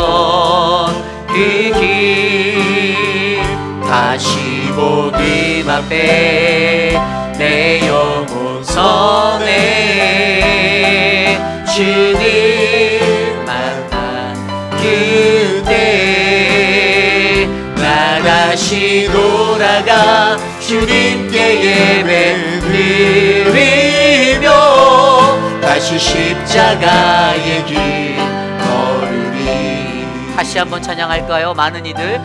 그 길 다시 복음 앞에 내 영혼 서네. 주님 만난 그때 나 다시 돌아가 주님께 예배 드리며 다시 십자가의 길 걸으리. 다시 한번 찬양할까요? 많은 이들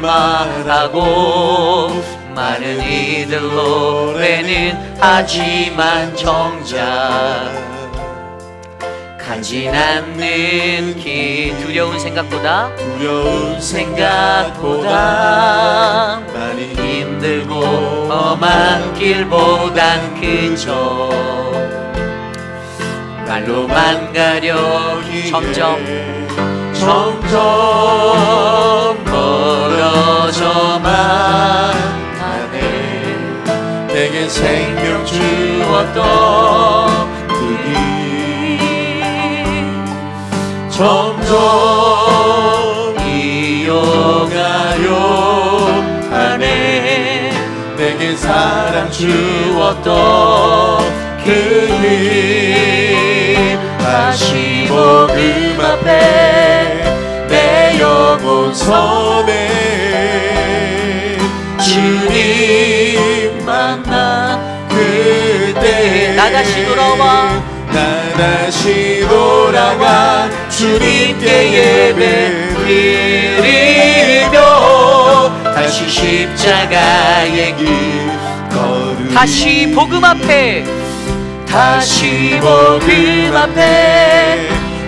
말하고, 많은 이들 노래는 하지만 정작 가진 않는 길, 두려운 생각보다 많이 힘들고 험한 길보단 그저 말로만 가려기 점점 멀어져만 가네. 내게 생명 주었던 그 길 점점 이어가려 하네. 내게 사랑 주었던 그 길 다시 복음 앞에 내 영혼 서네. 주님 만난 그때 나 다시 돌아와 주님께 예배 드리며 다시 십자가의 길 걸으리. 다시 복음 앞에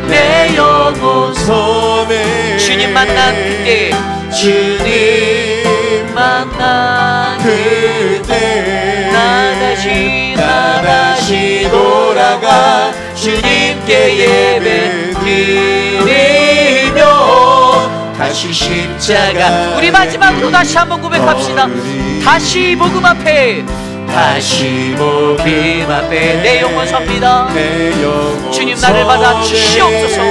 내 영혼 서네. 주님 만난 그때 주님 만난 그때 나 다시 돌아가 주님께 예배 드리며 다시 십자가. 우리 마지막으로 다시 한번 고백합시다. 다시 복음 앞에 내 영혼 섭니다. 주님 나를 받아 주시옵소서.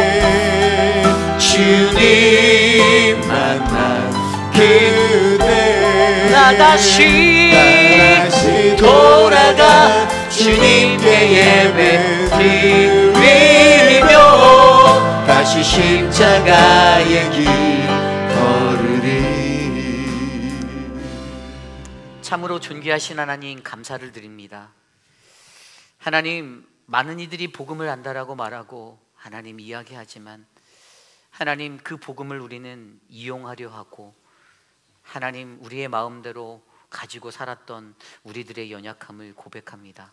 주님 만난 그때 나 다시 돌아가 주님께 예배 드리며 다시 십자가의 길 걸으리. 참으로 존귀하신 하나님 감사를 드립니다. 하나님, 많은 이들이 복음을 안다라고 말하고 하나님 이야기하지만 하나님, 그 복음을 우리는 이용하려 하고 하나님, 우리의 마음대로 가지고 살았던 우리들의 연약함을 고백합니다.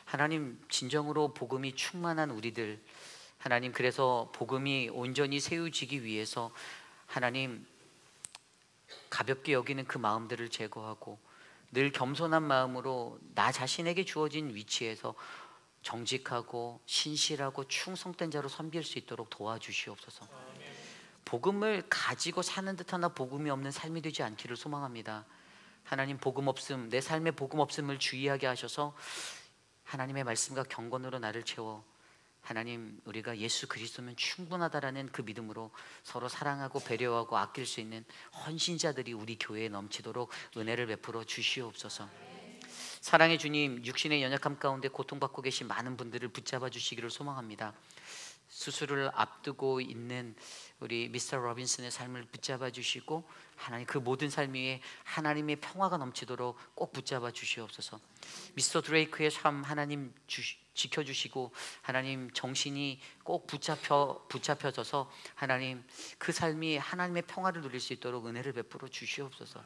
하나님, 진정으로 복음이 충만한 우리들, 하나님, 그래서 복음이 온전히 세워지기 위해서 하나님, 가볍게 여기는 그 마음들을 제거하고 늘 겸손한 마음으로 나 자신에게 주어진 위치에서 정직하고 신실하고 충성된 자로 섬길 수 있도록 도와주시옵소서. 복음을 가지고 사는 듯하나 복음이 없는 삶이 되지 않기를 소망합니다. 하나님, 복음 없음, 내 삶에 복음 없음을 주의하게 하셔서 하나님의 말씀과 경건으로 나를 채워 하나님, 우리가 예수 그리스도면 충분하다라는 그 믿음으로 서로 사랑하고 배려하고 아낄 수 있는 헌신자들이 우리 교회에 넘치도록 은혜를 베풀어 주시옵소서. 사랑의 주님, 육신의 연약함 가운데 고통받고 계신 많은 분들을 붙잡아 주시기를 소망합니다. 수술을 앞두고 있는 우리 미스터 로빈슨의 삶을 붙잡아 주시고 하나님, 그 모든 삶 위에 하나님의 평화가 넘치도록 꼭 붙잡아 주시옵소서. 미스터 드레이크의 삶 하나님 지켜주시고 하나님, 정신이 꼭 붙잡혀져서 하나님, 그 삶이 하나님의 평화를 누릴 수 있도록 은혜를 베풀어 주시옵소서.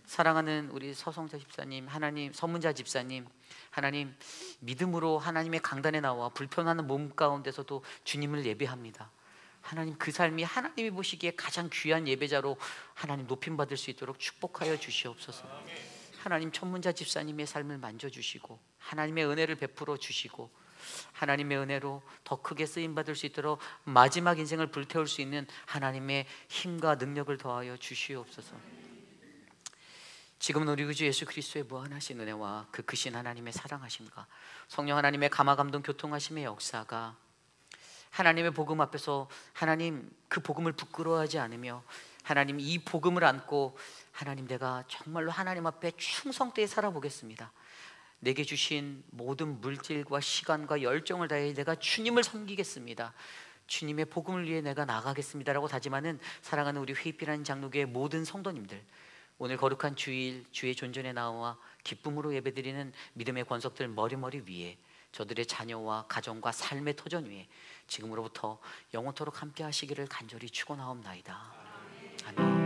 사랑하는 우리 서성자 집사님, 하나님, 서문자 집사님, 하나님, 믿음으로 하나님의 강단에 나와 불편한 몸 가운데서도 주님을 예배합니다. 하나님, 그 삶이 하나님이 보시기에 가장 귀한 예배자로 하나님 높임받을 수 있도록 축복하여 주시옵소서. 하나님, 천문자 집사님의 삶을 만져주시고 하나님의 은혜를 베풀어 주시고 하나님의 은혜로 더 크게 쓰임받을 수 있도록 마지막 인생을 불태울 수 있는 하나님의 힘과 능력을 더하여 주시옵소서. 지금은 우리 구주 예수 그리스도의 무한하신 은혜와 그 크신 하나님의 사랑하심과 성령 하나님의 감화감동 교통하심의 역사가 하나님의 복음 앞에서 하나님, 그 복음을 부끄러워하지 않으며 하나님, 이 복음을 안고 하나님, 내가 정말로 하나님 앞에 충성되게 살아보겠습니다. 내게 주신 모든 물질과 시간과 열정을 다해 내가 주님을 섬기겠습니다. 주님의 복음을 위해 내가 나가겠습니다라고 다짐하는 사랑하는 우리 회의필한 장로교의 모든 성도님들, 오늘 거룩한 주일 주의 존전에 나와 기쁨으로 예배드리는 믿음의 권속들 머리머리 위에 저들의 자녀와 가정과 삶의 터전 위에 지금으로부터 영원토록 함께 하시기를 간절히 축원하옵나이다. 아멘.